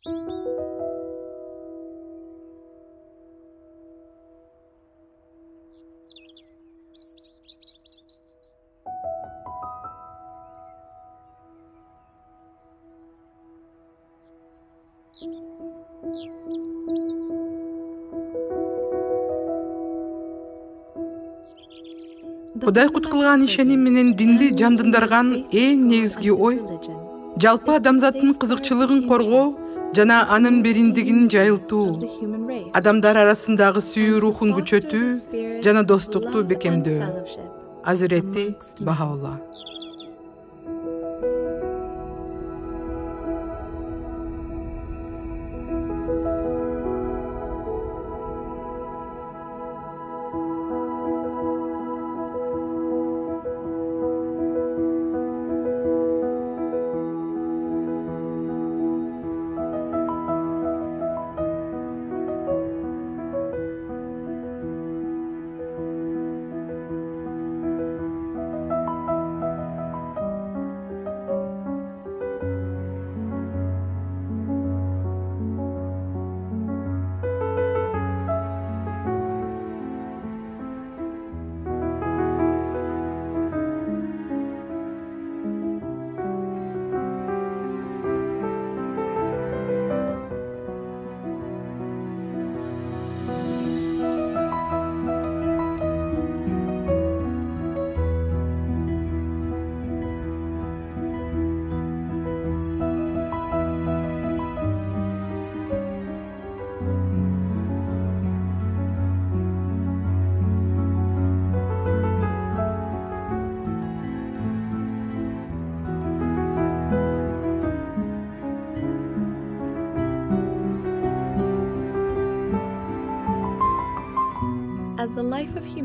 Кудай куткылган ишеним менен динди жандындарган эң негизги ой жалпы адамзаттын кызыкчылыгын коргоо жана анын бериндигин жайылтуу, адамдар арасындагы сүйүү рухун күчөтүү жана достукту бекемдөө. Азирети Бахаулла.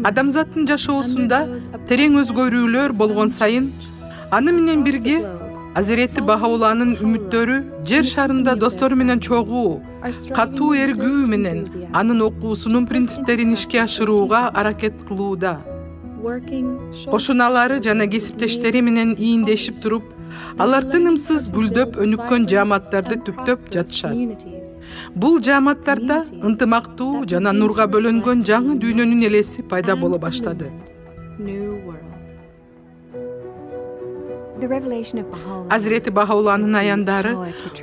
Адамзаттын жашоосунда терең өзгөрүүлөр болгон сайын, аны менен бирге Азирети Бахаулланын үмүттөрү жер шарында достору менен чогуу, катуу эргүү менен анын окуусунун принциптерин ишке ашырууга аракет кылууда. Кошуналары жана кесиптештери менен ийиндешип туруп, алар тынымсыз гүлдөп өнүккөн жааматтарды түптөп жатышат. Бул жааматтарда ынтымактуу жана нурга бөлөнгөн жаңы дүйнөнүн элеси пайда боло баштады. Азирети Бахаулланын аяндары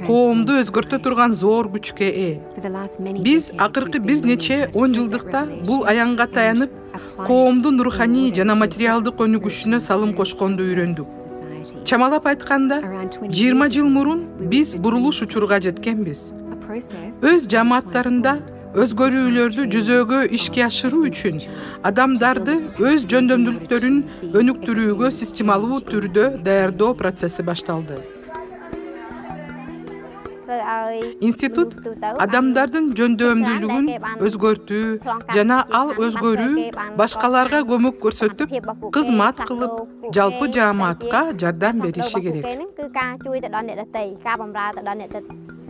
коомду өзгөртө турган зор күчкө ээ. Биз акыркы бир нече 10 жылдыкта бул аянга таянып, коомдун руханий жана материалдык өнүгүшүнө салым кошконду үйрөндүк. Чамалап айтканда, 20 жыл мурун биз бурулуш учурга жеткенбиз. Өз жааматтарында өзгөрүүлөрдү жүзөгө ишке ашыруу үчүн адамдарды өз жөндөмдүүлүктөрүн өнүктүрүүгө системалуу түрдө даярдоо процесси башталды. Институт адамдардын жөндөмдүүлүгүн өзгөртүү жана ал өзгөрүү башкаларга көмөк көрсөтүп, кызмат кылып, жалпы жааматка жардам бериши керек.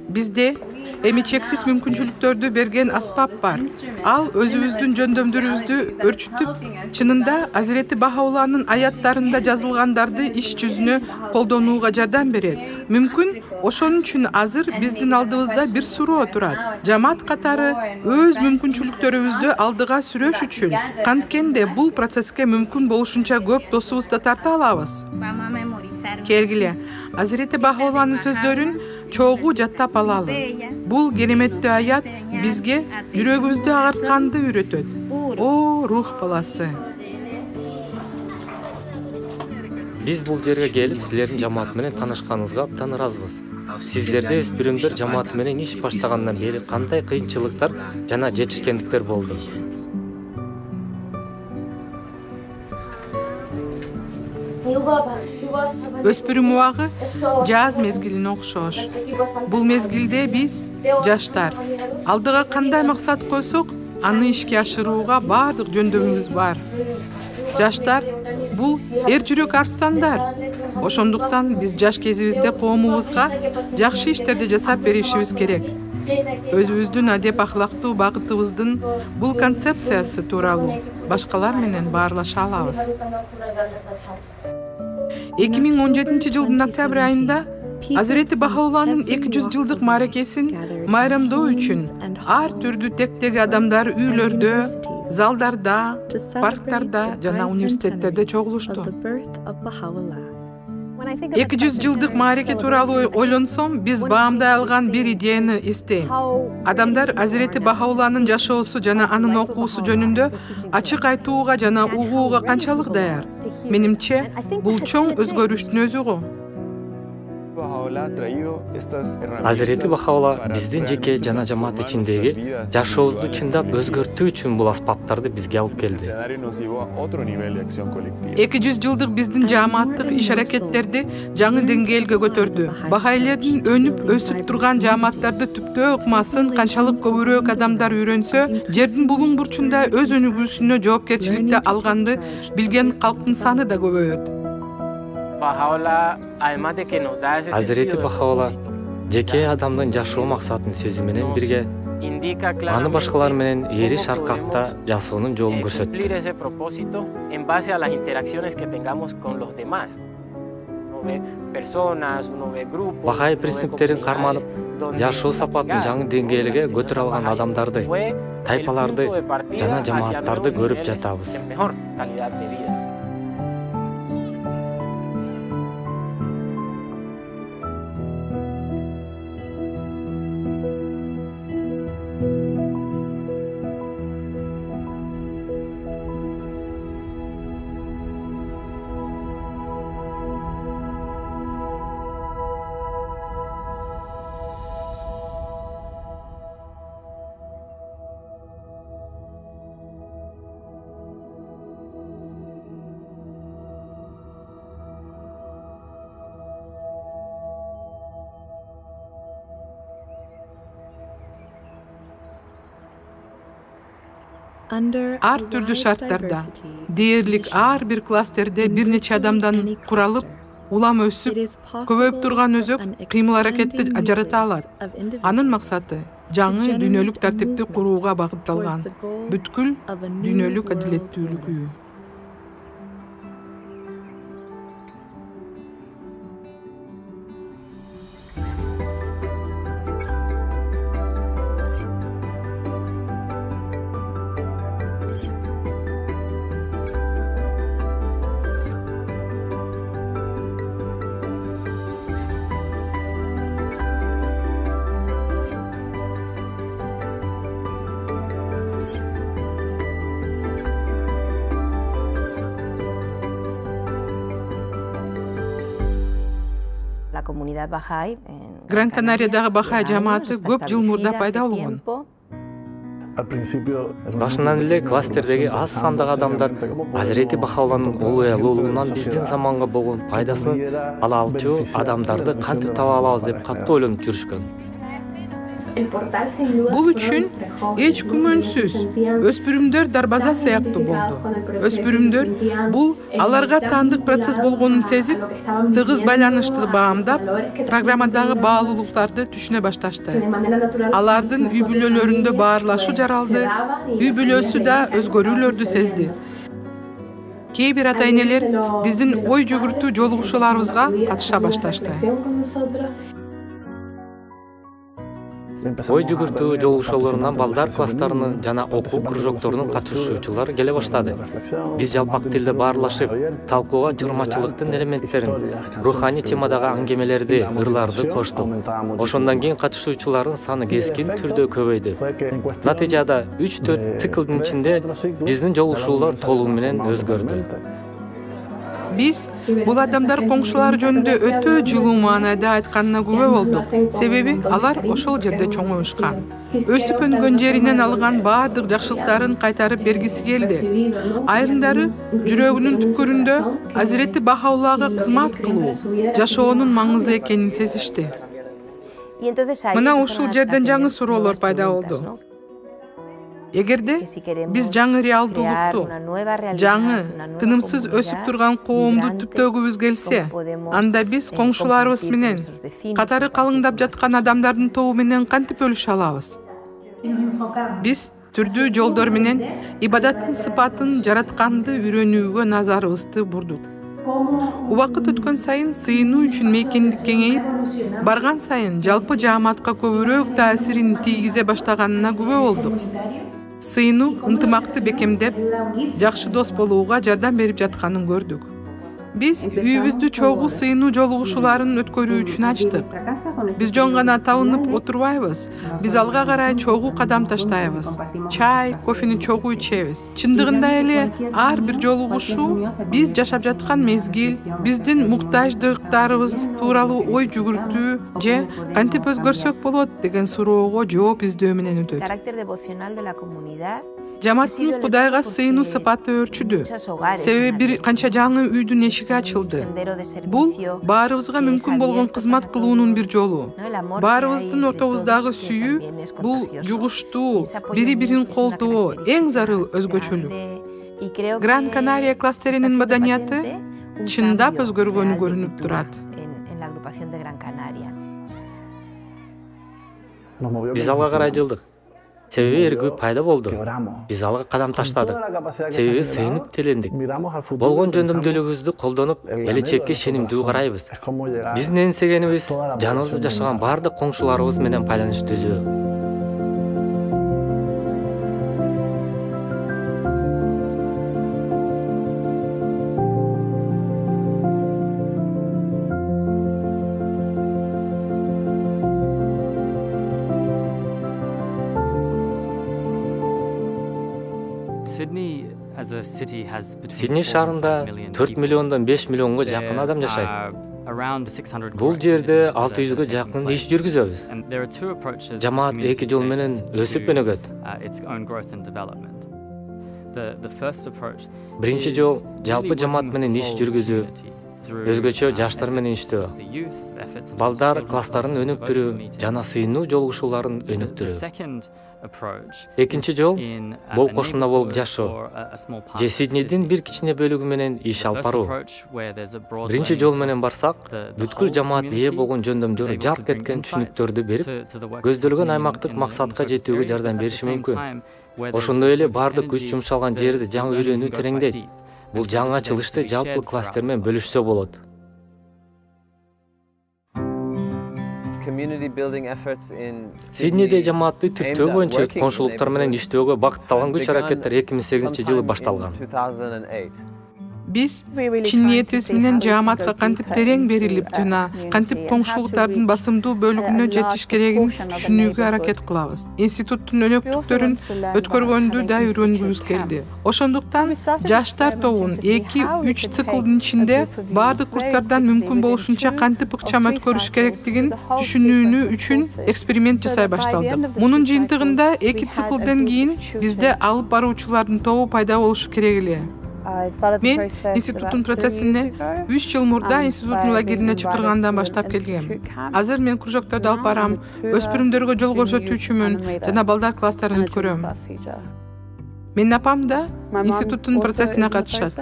Бизде эми чексиз мүмкүнчүлүктөрдү берген аспап бар. Ал өзүбүздүн жөндөмдөрүбүздү өрчүтүп, чынында Азирети Бахаулланын аяттарында жазылгандарды иш жүзүнө колдонууга жардам берет. Мүмкүн ошон үчүн азыр биздин алдыбызда бир суроо турат. Жамаат катары өз мүмкүнчүлүктөрүбүздү алдыга сүрөш үчүн канткенде бул процесске мүмкүн болушунча көп досубузду тарта алабыз. Келгиле, Азирети Бахаулланын сөздөрүн чогуу жаттап алалы. Бул кереметтүү аят бизге жүрөгүбүздү агартканды үйрөтөт. О, рух баласы. Биз бул жерге келип, силердин жамаат менен таанышканыңызга абдан ыраазыбыз. Сиздерде өспүрүмдөр жамааты менен иш баштагандан бери кандай кыйынчылыктар жана жетишкендиктер болду? Өспүрүм убагы жаз мезгилине окшош. Бул мезгилде биз, жаштар, алдыга кандай максат койсок, аны ишке ашырууга баардык жөндөмүбүз бар. Жаштар бул эр жүрөк арстандар. Ошондуктан биз жаш кезибизде коомубузга жакшы иштерди жасап беришибиз керек. Өзүбүздүн адеп ахлактуу багытыбыздын бул концепциясы тууралуу башкалар менен баарлаша алабыз. 2017 жылдын октябрь айында Азирети Бахаулланын 200 жылдык мааракесин майрамдоо үчүн ар түрдүү тектеги адамдар үйлөрдө, залдарда, парктарда жана университеттерде чогулушту. 200 жылдык маараке тууралуу ойлонсом, биз баамдай алган бир идеяны эстейм. Адамдар Азирети Бахаулланын жашоосу жана анын окуусу жөнүндө ачык айтууга жана угууга канчалык даяр? Менимче, бул чоң өзгөрүштүн өзү го. Азирети Бахаулла биздин жеке жана жамаат ичиндеги жашообузду чындап өзгөртүү үчүн бул аспаптарды бизге алып келди. 200 жылдык биздин жамааттык иш-аракеттерди жаңы деңгээлге көтөрдү. Бахайлердин өнүп өсүп турган жамааттарды түптөө ыкмасын канчалык көбүрөөк адамдар үйрөнсө, жердин булуң бурчунда өз өнүгүүсүнө жоопкерчиликти алганды билген калктын саны да көбөйөт. Азирети Бахаулла жеке адамдын жашоо максатын сезүү менен бирге аны башкалар менен эриш аркакта жасоонун жолун көрсөттү. Бахай принциптерин карманып, жашоо сапатын жаңы деңгээлге көтөрө алган адамдарды, тайпаларды жана жамааттарды көрүп жатабыз. Ар түрдүү шарттарда, дээрлик ар бир кластерде бир нече адамдан куралып, улам өсүп, көбөйүп турган өзөк кыймыл-аракетти жарата алат. Анын максаты жаңы дүйнөлүк тартипти курууга багытталган бүткүл дүйнөлүк адилеттүүлүгү. Гран Канариядагы Бахай жамааты көп жыл мурда пайда болгон. Башынан эле кластердеги аз сандагы адамдар Азирети Бахаулланын улуулугунан биздин заманга болгон пайдасын ала алчу адамдарды кантип таба алабыз деп катуу ойлонуп жүрүшкөн. Бул үчүн эч күмөнсүз өспүрүмдөр дарбаза сыяктуу болду. Өспүрүмдөр бул аларга таандык процесс болгонун сезип, тыгыз байланышты баамдап, программадагы баалуулуктарды түшүнө башташты. Алардын үй бүлөлөрүндө баарлашуу жаралды, үй бүлөсү да өзгөрүүлөрдү сезди. Кээ бир ата-энелер биздин ой жүгүртүү жолугушууларыбызга катыша башташты. Ой жүгүртүү жолугушууларынан балдар класстарынын жана окуу кружокторунун катышуучулары келе баштады. Биз жалпак тилде баарлашып, талкууга чыгармачылыктын элементтерин, руханий темадагы аңгемелерди, ырларды коштук. Ошондон кийин катышуучулардын саны кескин түрдө көбөйдү. Натыйжада 3-4 циклдын ичинде биздин жолугушуулар толугу менен өзгөрдү. Биз бул адамдар коңшулар жөнүндө өтө жылуу маанайда айтканына күбө болдук. Себеби алар ошол жерде чоңоюшкан. Өсүп өнгөн жеринен алган баардык жакшылыктарын кайтарып бергиси келди. Айрымдары жүрөгүнүн түпкүрүндө Азирети Бахауллага кызмат кылуу, жашоонун маңызы экенин сезишти. Мына ушул жерден жаңы суроолор пайда болду. Эгерде биз жаңы реалдуулукту, жаңы, тынымсыз өсүп турган коомду түптөгүбүз келсе, анда биз коңшуларыбыз менен, катары калыңдап жаткан адамдардын тобу менен кантип бөлүшө алабыз? Биз түрдүү жолдор менен ибадаттын сыпатын жаратканды үйрөнүүгө назарыбызды бурдук. Убакыт өткөн сайын сыйынуу үчүн мейкиндик кеңейип, барган сайын жалпы жааматка көбүрөөк таасирин тийгизе баштаганына күбө болдук. Сыйынуу ынтымакты бекемдеп, жакшы дос болууга жардам берип жатканын көрдүк. Биз үйүбүздү чогуу сыйынуу жолугушууларын өткөрүү үчүн ачтык. Биз жон гана табынып отурбайбыз. Биз алга карай чогуу кадам таштайбыз. Чай, кофени чогуу ичебиз. Чындыгында эле ар бир жолугушуу биз жашап жаткан мезгил, биздин муктаждыктарыбыз тууралуу ой жүгүртүү же кантип өзгөрсөк болот деген суроого жооп издөө менен өтөт. Жамааттын Кудайга сыйынуу сапаты өрчүдү. Себеби бир канча жаңы үйдүн эшиги ачылды. Бул баарыбызга мүмкүн болгон кызмат кылуунун бир жолу. Баарыбыздын ортобуздагы сүйүү бул жугуштуу, бири-бирин колдоо, эң зарыл өзгөчөлүк. Гран Канария кластеринин маданияты чындап өзгөргөнү көрүнүп турат. Биз алга карай жылдык. Себеби эргүү пайда болду. Биз алга кадам таштадык. Себеби сыйынып телендик. Болгон жөндөмдүүлүгүбүздү колдонуп, келечекке ишенимдүү карайбыз. Биздин эңсегенибиз жаныбызда жашаган бардык коңшуларыбыз менен байланыш түзүү. Сидней шаарында 4 миллиондон 5 миллионго жакын адам жашайт. Бул жерде 600гө жакын иш жүргүзөбүз. Жамаат эки жол менен өсүп өнөгөт. Биринчи жол жалпы жамаат менен иш жүргүзүү, өзгөчө жаштар менен иштөө, балдар класстарын өнүктүрүү жана сыйынуу жолугушууларын өнүктүрүү. Экинчи жол бул кошуна болуп жашоо же Сиднейдин бир кичине бөлүгү менен иш алып баруу. Биринчи жол менен барсак, бүткүл жамаат ээ болгон жөндөмдөр жарк эткен түшүнүктөрдү берип, көздөлгөн аймактык максатка жетүүгө жардам бериши мүмкүн. Ошондой эле бардык күч жумшалган жерди жаңы үйрөнүү тереңдейт. Бул жаңы ачылышты жалпы кластер менен бөлүшсө болот. Сиднейде жамаатты түптөө боюнча коңшулуктар менен иштөөгө багытталган күч аракеттер 2008-жылы башталган. Биз чын ниетибиз менен жааматка кантип терең берилип жана кантип коңшулуктардын басымдуу бөлүгүнө жетиш керегин түшүнүүгө аракет кылабыз. Институттун өнөктүктөрүн өткөргөндү да үйрөнгүбүз келди. Ошондуктан жаштар тобун 2-3 циклдын ичинде бардык курстардан мүмкүн болушунча кантип ыкчам өткөрүш керектигин түшүнүүнү үчүн эксперимент жасай башталдык. Мунун жыйынтыгында 2 циклден кийин бизде алып баруучулардын тобу пайда болушу керек эле. Мен институттун процессине 3 жыл мурда институттун лагерине чакыргандан баштап келгем. Азыр мен кружокторду алып барам, өспүрүмдөргө жол көрсөтүүчүмүн жана балдар класстарын өткөрөм. Менин апам да институттун процессине катышат.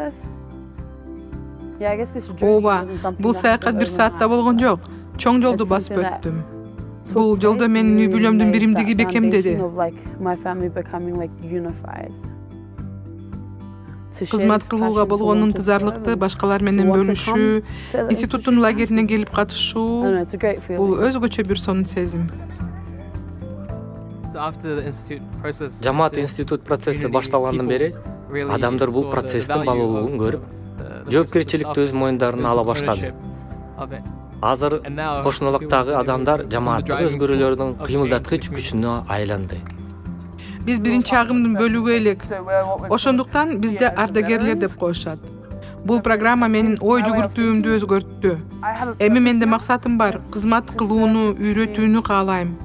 Ооба, бул саякат 1 саатта болгон жок. Чоң жолду басып өттүм. Бул жолдо менин үй бүлөмдүн биримдиги бекемдеди. Кызмат кылууга болгон ынтызарлыкты башкалар менен бөлүшүү, институттун лагерине келип катышуу бул өзгөчө бир сонун сезим. Жамаат институт процесси башталгандан бери адамдар бул процесстин балуулугун көрүп, жоопкерчиликти өз моюндарына ала баштады. Азыр кошуналыктагы адамдар жамааттык өзгөрүүлөрдүн кыймылдаткыч күчүнө айланды. Биз биринчи агымдын бөлүгү элек. Ошондуктан бизде ардагерлер деп коюшат. Бул программа менин ой жүгүртүүмдү өзгөрттү. Эми менде максатым бар, кызмат кылууну, үйрөтүүнү каалайм.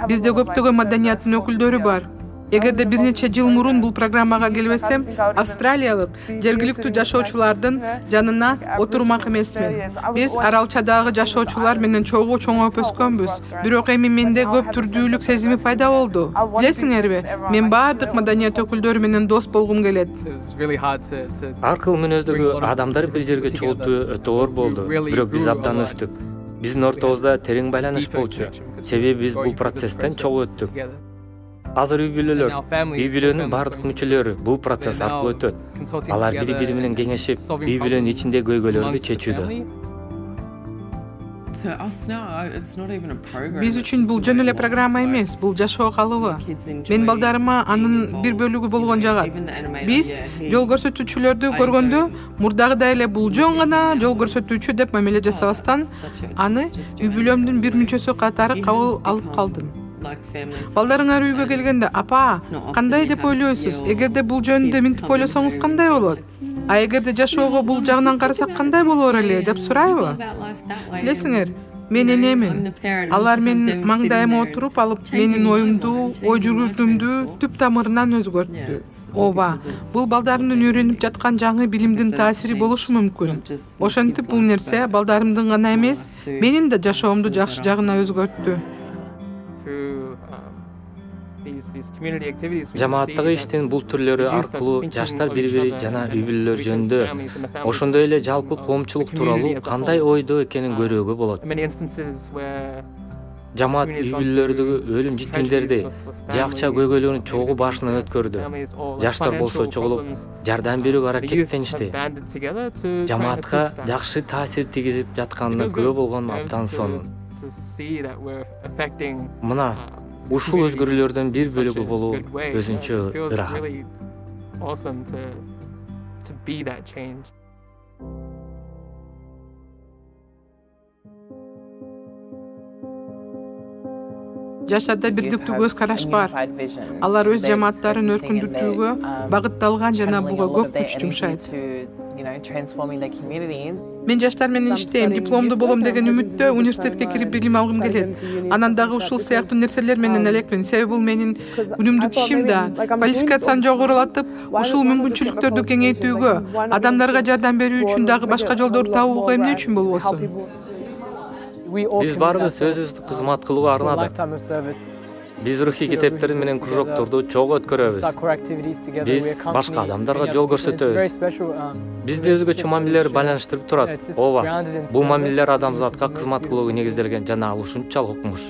Бизде көптөгөн маданияттын өкүлдөрү бар. Эгерде бир нече жыл мурун бул программага келбесем, австралиялык жергиликтүү жашоочулардын жанына отурмак эмесмин. Биз аралчадагы жашоочулар менен чогуу чоңоюп өскөнбүз. Бирок эми менде көп түрдүүлүк сезими пайда болду. Билесиңерби, мен бардык маданият өкүлдөрү менен дос болгум келет. Ар кыл мүнөздөгү адамдар бир жерге чогултуу өтө оор болду. Бирок биз абдан өстүк. Биздин ортобузда терең байланыш болчу. Себеби биз бул процесстен чогуу өттүк. Азыр үй бүлөнүн бардык мүчөлөрү бул процесс аркылуу өтөт. Алар бири-бири менен кеңешип, үй бүлөнүн ичиндеги көйгөйлөрдү чечүүдө. Биз үчүн бул жөн эле программа эмес, бул жашоо калыбы. Мен балдарыма анын бир бөлүгү болгон жагат. Биз жол көрсөтүүчүлөрдү көргөндө мурдагыдай эле бул жөн гана жол көрсөтүүчү деп мамиле жасабастан, аны үй бүлөмдүн бир мүчөсү катары кабыл алып калдым. Балдарыңар үйгө келгенде, апа, кандай деп ойлойсуз? Эгерде бул жөнүндө минтип ойлосоңуз кандай болот? А эгерде жашоого бул жагынан карасак кандай болор эле деп сурайбы? Билесиңер, мен энемин. Алар менин маңдайыма отуруп алып, менин оюмду, ой жүргүзүүмдү түп тамырынан өзгөрттү. Ооба, бул балдарымдын үйрөнүп жаткан жаңы билимдин таасири болушу мүмкүн. Ошентип бул нерсе балдарымдын гана эмес, менин да жашоомду жакшы жагына өзгөрттү. Жамааттагы иштин бул түрлөрү аркылуу жаштар бири-бири жана үй бүлөлөр жөнүндө, ошондой эле жалпы коомчулук тууралуу кандай ойдо экенин көрүүгө болот. Жамаат үй бүлөлөрдөгү өлүм житимдерди, акча көйгөйлөрүн чогуу башынан өткөрдү. Жаштар болсо чогулуп, жардам берүүгө аракеттеништи. Жамаатка жакшы таасир тийгизип жатканына күбө болгон абдан сонун. Мына ушул өзгөрүүлөрдүн бир бөлүгү болуу өзүнчө ырахат. Жаштарда бирдиктүү көз караш бар. Алар өз жамааттарын өркүндүтүүгө багытталган жана буга көп күч жумшайт. Мен жаштар менен иштейм, дипломду болом деген үмүттө университетке кирип билим алгым келет. Анан дагы ушул сыяктуу нерселер менен элекмин. Себеби бул менин күнүмдүк ишим да. Квалификацияны жогорулатып, ушул мүмкүнчүлүктөрдү кеңейтүүгө, адамдарга жардам берүү үчүн дагы башка жолдорду табууга эмне үчүн болбосун? Биз баарыбыз өзүбүздү кызмат кылууга арнадык. Биз рухий китептерин менен кружокторду чогуу өткөрөбүз. Биз башка адамдарга жол көрсөтөбүз. Бизди өзгөчө мамилелер байланыштырып турат. Ооба, бул мамилелер адамзатка кызмат кылууга негизделген жана ал ушунчалык укмуш.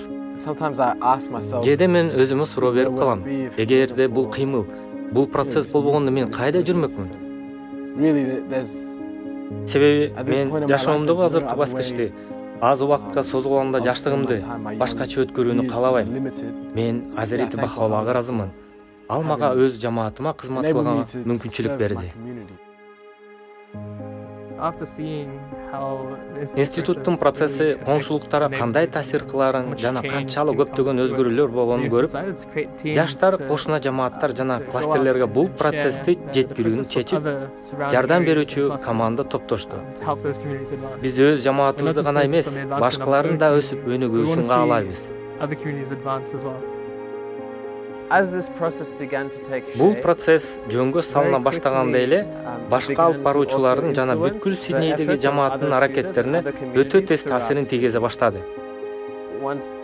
Кээде мен өзүмө суроо берип калам. Эгерде бул кыймыл, бул процесс болбогондо мен кайда жүрмөкмүн? Себеби мен жашоомдогу азыркы баскычты аз убакытка созулганда жаштыгымды башкача өткөрүүнү каалабайм. Мен Азирети бахалоого ыраазымын. Ал мага өз жамаатыма кызмат кылганга мүмкүнчүлүк берди. Институттун процесси коңшулуктарга кандай таасир кыларын жана канчалык көптөгөн өзгөрүүлөр болгонун көрүп, жаштар, кошуна жамааттар жана кластерлерге бул процессти жеткирүүнү чечип, жардам берүүчү команда топтошту. Биз өз жамаатыбызды гана эмес, башкалардын да өсүп өнүгүүсүн каалайбыз. Бул процесс жөнгө салына баштаганда эле башка алып баруучулардын жана бүткүл Сиднейдеги жамааттын аракеттерине өтө тез таасирин тийгизе баштады.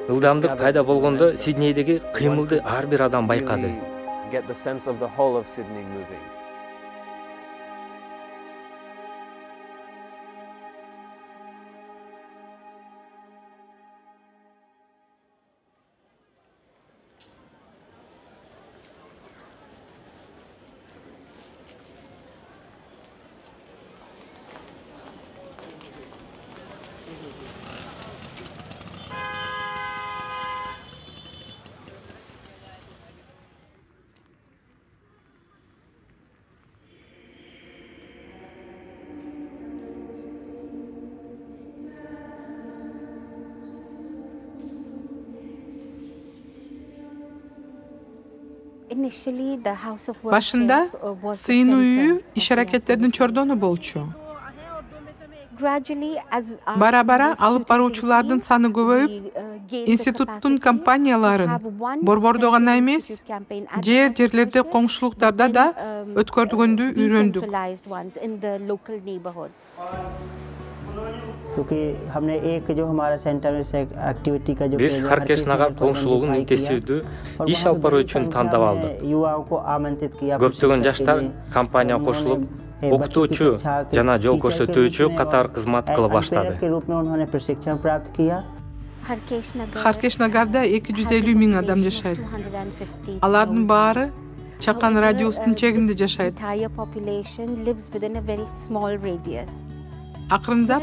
Ылдамдык пайда болгондо Сиднейдеги кыймылды ар бир адам байкады. Башында сыйын үйү иш аракеттердин чордону болчу. Бара-бара алып баруучулардын саны көбөйүп, институттун компанияларын борбордо гана эмес, жерлерде коңшулуктарда да өткөргөндү үйрөндүк. Биз Харкешнага коңшулугун интенсивдүү иш алып баруу үчүн тандап алдык. Көптөгөн жаштар компанияга кошулуп, окутуучу жана жол көрсөтүүчү катар кызмат кыла баштады. Харкеш-Нагарда 250 миң адам жашайт. Алардын баары чакан радиустун чегинде жашайт. Акырындап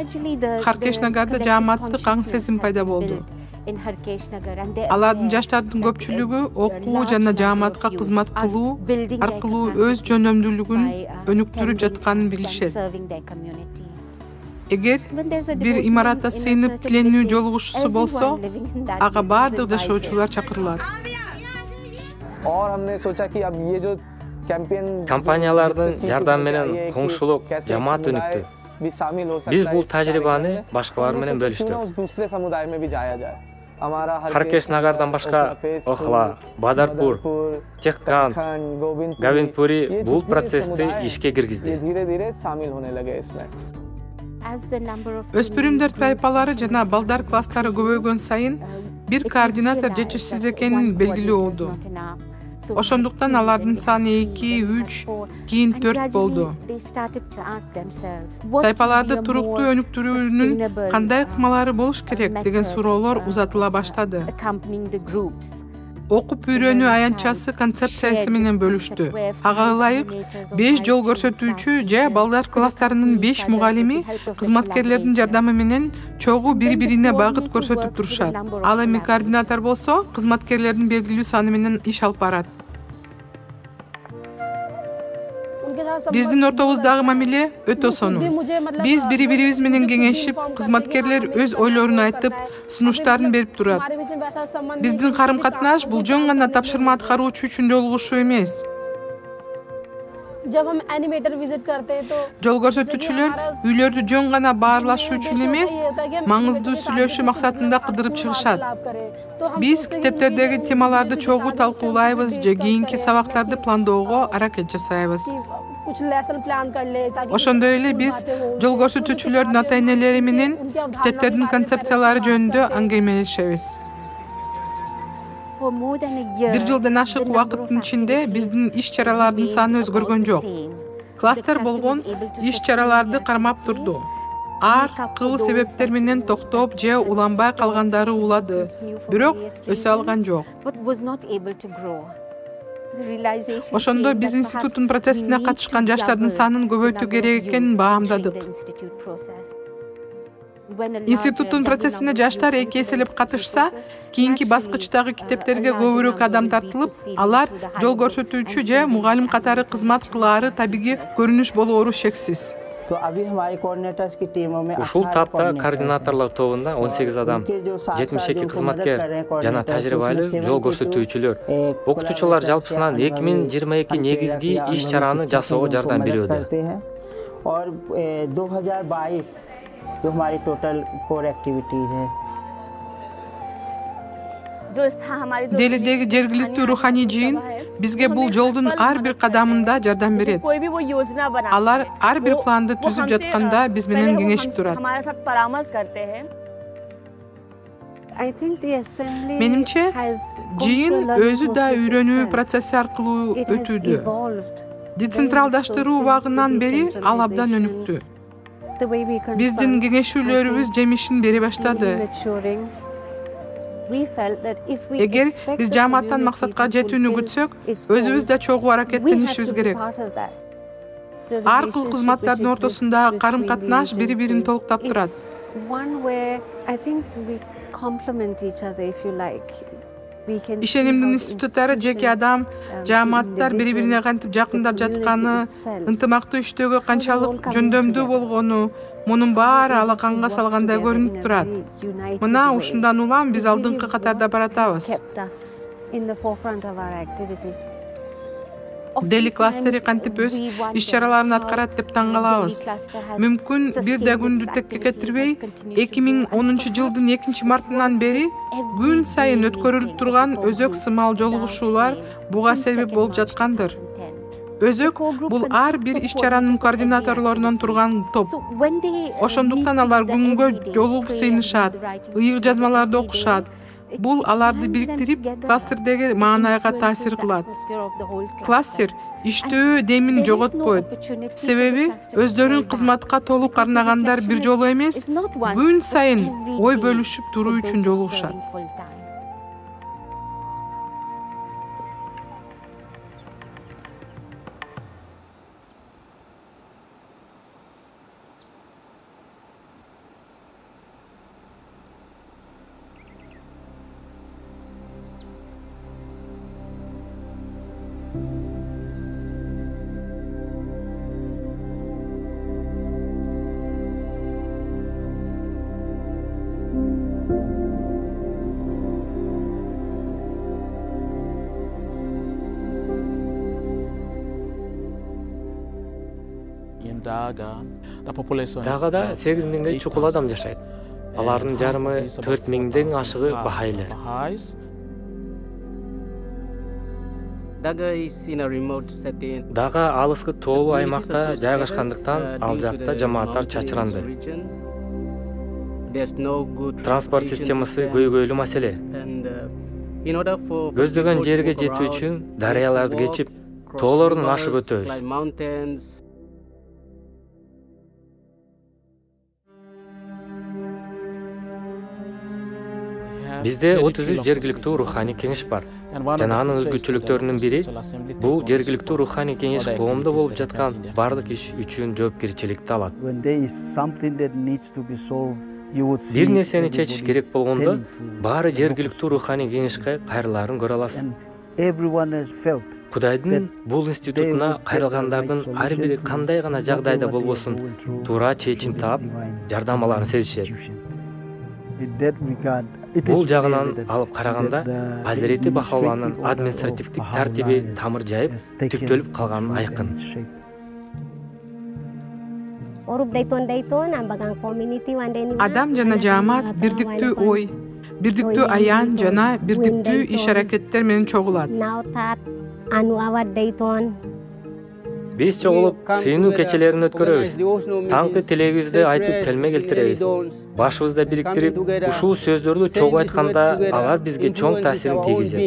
Харкеш-Нагарда жааматтык аң сезим пайда болду. Алардын жаштардын көпчүлүгү окуу жана жааматка кызмат кылуу аркылуу өз жөнөмдүүлүгүн өнүктүрүп жатканын билишет. Эгер бир имаратта сыйынып тиленүү жолугушуусу болсо, ага бардык жашоочулар чакырылат. Компаниялардын жардамы менен коңшулук жамаат өнүктү. Биз бул тажрыйбаны башкалар менен бөлүштүк. Харкеш-Нагардан башка Охла, Бадарпур, Техкан, Гавинпури бул процессти ишке киргизди. Өспүрүмдөр тайпалары жана балдар класстары көбөйгөн сайын бир координатор жетишсиз экенин белгилүү болду. Ошондуктан алардын саны 2, 3, кийин 4 болду. Тайпаларды туруктуу өнүктүрүүнүн кандай ыкмалары болуш керек деген суроолор узатыла баштады. Окуп үйрөнүү аянтчасы концепциясы менен бөлүштү. Ага ылайык 5 жол көрсөтүүчү же балдар класстарынын 5 мугалими кызматкерлердин жардамы менен чогуу бири-бирине багыт көрсөтүп турушат. Ал эми координатор болсо кызматкерлердин белгилүү саны менен иш алып барат. Биздин ортобуздагы мамиле өтө сонун. Биз бири-бирибиз менен кеңешип, кызматкерлер өз ойлорун айтып, сунуштарын берип турат. Биздин карым-катнаш бул жөн гана тапшырма аткаруучу үчүн жолугушуу эмес. Жол көрсөтүүчүлөр үйлөрдү жөн гана баарлашуу үчүн эмес, маңыздуу сүйлөшүү максатында кыдырып чыгышат. Биз китептердеги темаларды чогуу талкуулайбыз же кийинки сабактарды пландоого аракет жасайбыз. Ошондой эле биз жол көрсөтүүчүлөрдүн ата-энелери менен китептердин концепциялары жөнүндө аңгемелешебиз. Бир жылдан ашык убакыттын ичинде биздин иш-чаралардын саны өзгөргөн жок. Кластер болгон иш-чараларды кармап турду. Ар кыл себептер менен токтоп же уланбай калгандары улады, бирок өсө алган жок. Ошондо биз институттун процессине катышкан жаштардын санын көбөйтүү керек экенин баамдадык. Институттун процессине жаштар 2 эселеп катышса, кийинки баскычтагы китептерге көбүрөөк адам тартылып, алар жол көрсөтүүчү же мугалим катары кызмат кылаары табигый көрүнүш болоору шексиз. Ушул тапта координаторлор тобунда 18 адам, 72 кызматкер жана тажрыйбалуу жол көрсөтүүчүлөр, окутуучулар жалпысынан 2022 негизги иш-чараны жасоого жардам берүүдө. जो हमारी total core activities है Делидеги жергиликтүү руханий жыйын бизге бул жолдун ар бир кадамында жардам берет. Алар ар бир планды түзүп жатканда биз менен кеңешип турат. Менимче, жыйын өзү да үйрөнүү процесси аркылуу өтүүдө. Децентралдаштыруу убагынан бери ал абдан өнүктү. Биздин кеңешүүлөрүбүз жемишин бере баштады. Эгер биз жааматтан максатка жетүүнү күтсөк, өзүбүз да чогуу аракеттенишибиз керек. Ар кыл кызматтардын ортосундагы карым-катнаш бири-бирин толуктап турат. Ишенимдин институттары жеке адам, жааматтар бири-бирине кантип жакындап жатканы, ынтымактуу иштөөгө канчалык жөндөмдүү болгону, мунун баары алаканга салгандай көрүнүп турат. Мына ушундан улам биз алдыңкы катарда баратабыз. Дели кластери кантип өз иш-чараларын аткарат деп таң калабыз. Мүмкүн бир да күндү текке кетирбей, 2010 жылдын 2-мартынан бери күн сайын өткөрүлүп турган өзөк сымал жолугушуулар буга себеп болуп жаткандыр. Өзөк бул ар бир иш-чаранын координаторлорунан турган топ. Ошондуктан алар күнгө жолугуп сыйнышат, ыйык жазмаларды окушат, Бул аларды бириктирип, кластердеги маанайга таасир кылат. Кластер иштөө демин жоготпойт. Себеби өздөрүн кызматка толук арнагандар бир жолу эмес, күн сайын ой бөлүшүп туруу үчүн жолугушат. Дагада 8 миңдей чукул адам жашайт. Алардын жарымы 4 миңден ашыгы бахайлы. Дага алыскы тоолуу аймакта жайгашкандыктан ал жакта жамааттар чачыранды. Транспорт системасы көйгөйлүү маселе. Көздөгөн жерге жетүү үчүн дарыяларды кечип, тоолордун ашып өтөбүз. Бизде 33 жергиликтүү руханий кеңеш бар. Жана анын өзгөчөлүктөрүнүн бири бул жергиликтүү руханий кеңеш коомдо болуп жаткан бардык иш үчүн жоопкерчиликти алат. Бир нерсени чечиш керек болгондо, баары жергиликтүү руханий кеңешке кайрылаарын көрө аласыз. Кудайдын бул институтуна кайрылгандардын ар бири кандай гана жагдайда болбосун туура чечим таап, жардам аларын сезишет. Бул жагынан алып караганда Азирети Бахаулланын административдик тартиби тамыр жайып, түптөлүп калганын айкын. Адам жана жаамат бирдиктүү ой, бирдиктүү аян жана бирдиктүү иш-аракеттер менен чогулат. Биз чогулуп, сыйынуу кечелерин өткөрөбүз. Таңкы тилегибизди айтып келме келтиребиз. Башыбызда бириктирип, ушул сөздөрдү чогуу айтканда алар бизге чоң таасирин тийгизет.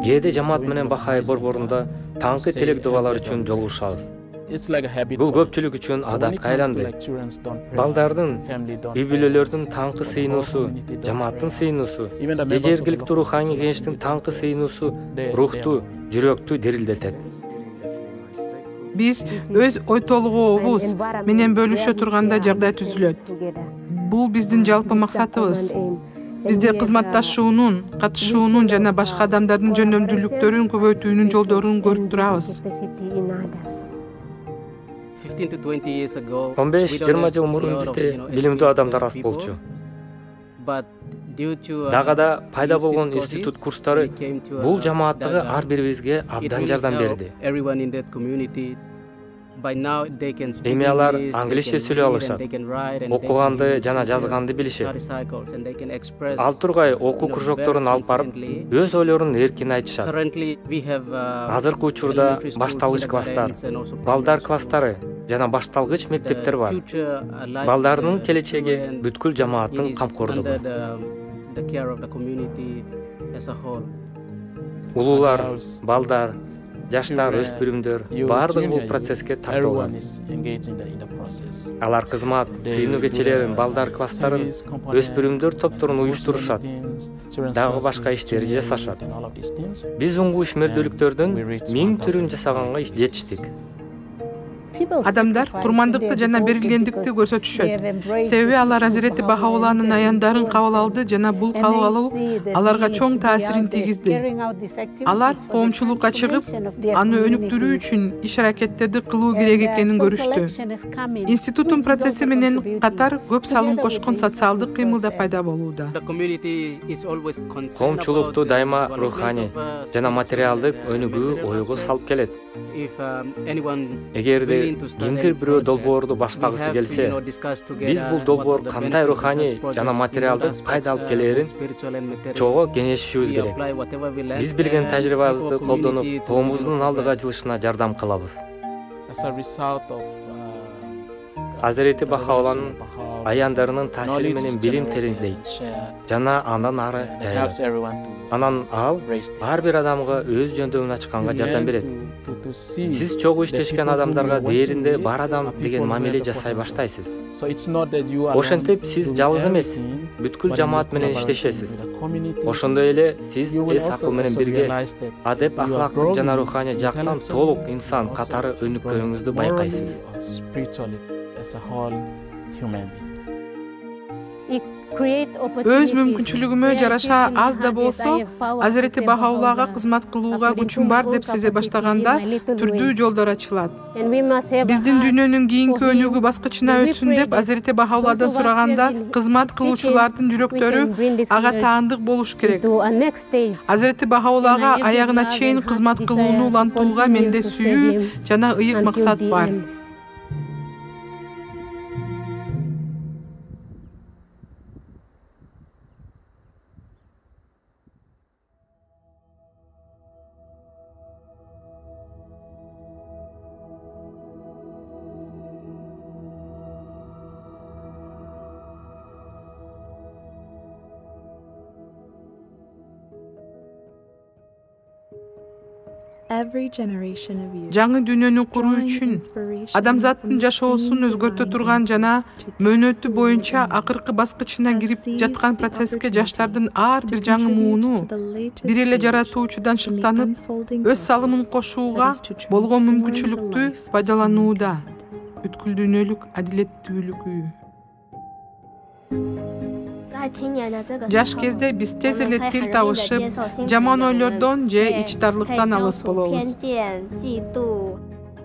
Кээде жамаат менен Бахаи борборунда таңкы тилек дубалар үчүн жолугушабыз. Бул көпчүлүк үчүн адатка айланды. Балдардын, үй-бүлөлөрдүн таңкы сыйынуусу, жамааттын сыйынуусу, жергиликтүү руханий кеңештин таңкы сыйынуусу рухту, жүрөктү дирилдетет. Биз өз ой толугубуз менен бөлүшө турганда жагдай түзүлөт. Бул биздин жалпы максатыбыз. Бизде кызматташуунун, катышуунун жана башка адамдардын жөндөмдүүлүктөрүн көбөйтүүнүн жолдорун көрүп турабыз. 15-20 жыл мурун бизде билимдүү адамдар аз болчу. Дагада пайда болгон институт курстары бул жамааттагы ар бирибизге абдан жардам берди. Эми алар англисче сүйлөй алышат, окуганды жана жазганды билишет. Ал тургай окуу кружокторун алып барып, өз ойлорун эркин айтышат. Азыркы учурда башталгыч класстар, балдар класстары жана башталгыч мектептер бар. Балдардын келечеги бүткүл жамааттын камкордугу. Улуулар, балдар, жаштар, өспүрүмдөр баардыгы бул процесске тартылган. Алар кызмат, сыйынуу кечелерин, балдар класстарын, өспүрүмдөр топторун уюштурушат. Дагы башка иштерди жасашат. Биз уңгу ишмердүүлүктөрдүн 1000 түрүн жасаганга жетиштик. Адамдар курмандыкты жана берилгендикти көрсөтүшөт. Себеби алар Азирети Бахаулланын аяндарын кабыл алды жана бул кабыл алуу аларга чоң таасирин тийгизди. Алар коомчулукка чыгып, аны өнүктүрүү үчүн иш-аракеттерди кылуу керек экенин көрүштү. Институттун процесси менен катар көп салым кошкон социалдык кыймыл да пайда болууда. Коомчулукту дайыма руханий жана материалдык өнүгүү ойго салып келет. Эгерде кимдир бирөө долбоорду баштагысы келсе, биз бул долбоор кандай руханий жана материалдык пайда алып келерин чогуу кеңешишибиз керек. Биз билген тажрыйбабызды колдонуп, коомубуздун алдыга жылышына жардам кылабыз. Азирети Бахаулланын аяндарынын таасири менен билим тереңдейт жана андан ары жайылат. Анан ал ар бир адамга өз жөндөмүн ачканга жардам берет. Сиз чогуу иштешкен адамдарга дээринде бар адам деген мамиле жасай баштайсыз. Ошентип сиз жалгыз эмес, бүткүл жамаат менен иштешесиз. Ошондой эле сиз эс акыл менен бирге адеп, ахлактык жана руханий жактан толук инсан катары өнүккөнүңүздү байкайсыз. Өз мүмкүнчүлүгүмө жараша аз да болсо Азирети Бахауллага кызмат кылууга күчүм бар деп сезе баштаганда түрдүү жолдор ачылат. Биздин дүйнөнүн кийинки өнүгүү баскычына өтсүн деп Азирети Бахаулладан сураганда кызмат кылуучулардын жүрөктөрү ага таандык болуш керек. Азирети Бахауллага аягына чейин кызмат кылууну улантууга менде сүйүү жана ыйык максат бар. Жаңы дүйнөнү куруу үчүн адамзаттын жашоосун өзгөртө турган жана мөөнөтү боюнча акыркы баскычына кирип жаткан процесске жаштардын ар бир жаңы мууну бир эле жаратуучудан шыктанып, өз салымын кошууга болгон мүмкүнчүлүктү пайдаланууда. Бүткүл дүйнөлүк адилеттүүлүгү. Жаш кезде биз тез эле тил табышып, жаман ойлордон же ичтарлыктан алыс болобуз.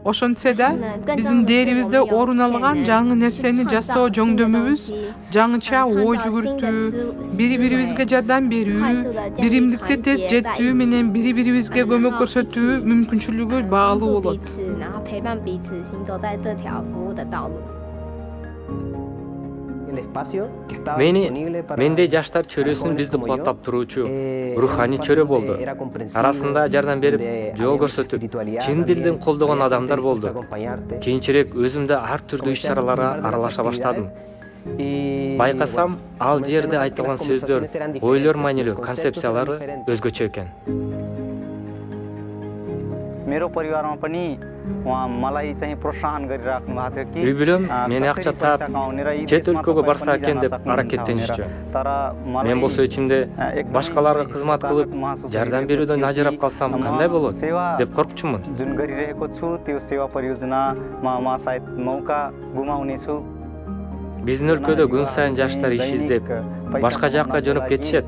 Ошентсе да, биздин дээрибизде орун алган жаңы нерсени жасоо жөндөмүбүз жаңыча ой жүгүртүү, бири-бирибизге жардам берүү, биримдикте тез жеттүү менен бири-бирибизге көмөк көрсөтүү мүмкүнчүлүгү баалуу болот. Менде жаштар чөрөсүн бизди кубаттап туруучу руханий чөрө болду. Арасында жардам берип, жол көрсөтүп, чын дилден колдогон адамдар болду. Кийинчерээк өзүмдө ар түрдүү иш-чараларга аралаша баштадым. Байкасам, ал жерде айтылган сөздөр, ойлор маанилүү, концепциялары өзгөчө экен. Үй бүлөм мени акча таап, чет өлкөгө барса экен деп аракеттенишчү. Мен болсо ичимде башкаларга кызмат кылып, жардам берүүдөн ажырап калсам кандай болот деп коркчумун. Биздин өлкөдө күн сайын жаштар иш издеп, башка жакка жөнөп кетишет.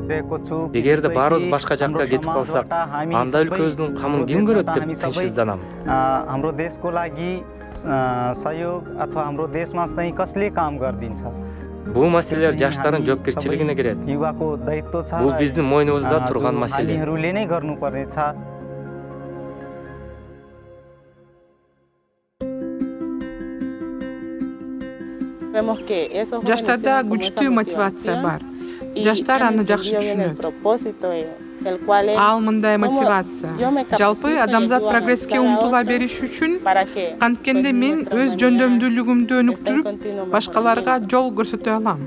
Эгерде баарыбыз башка жакка кетип калсак, анда өлкөбүздүн камын ким көрөт деп тынчсызданам. हाम्रो देशको लागि सहयोग अथवा हाम्रो देशमा चाहिँ कसले काम गर्दिन्छ? Бул маселелер жаштардын жоопкерчилигине кирет. युवाको दायित्व छ. Бул биздин мойнубузда турган маселе. हामीहरूले नै गर्नुपर्ने छ. Жаштарда күчтүү мотивация бар. Жаштар аны жакшы түшүнөт. Ал мындай мотивация. Жалпы адамзат прогресске умтула бериш үчүн анткенде мен өз жөндөмдүүлүгүмдү өнүктүрүп, башкаларга жол көрсөтө алам.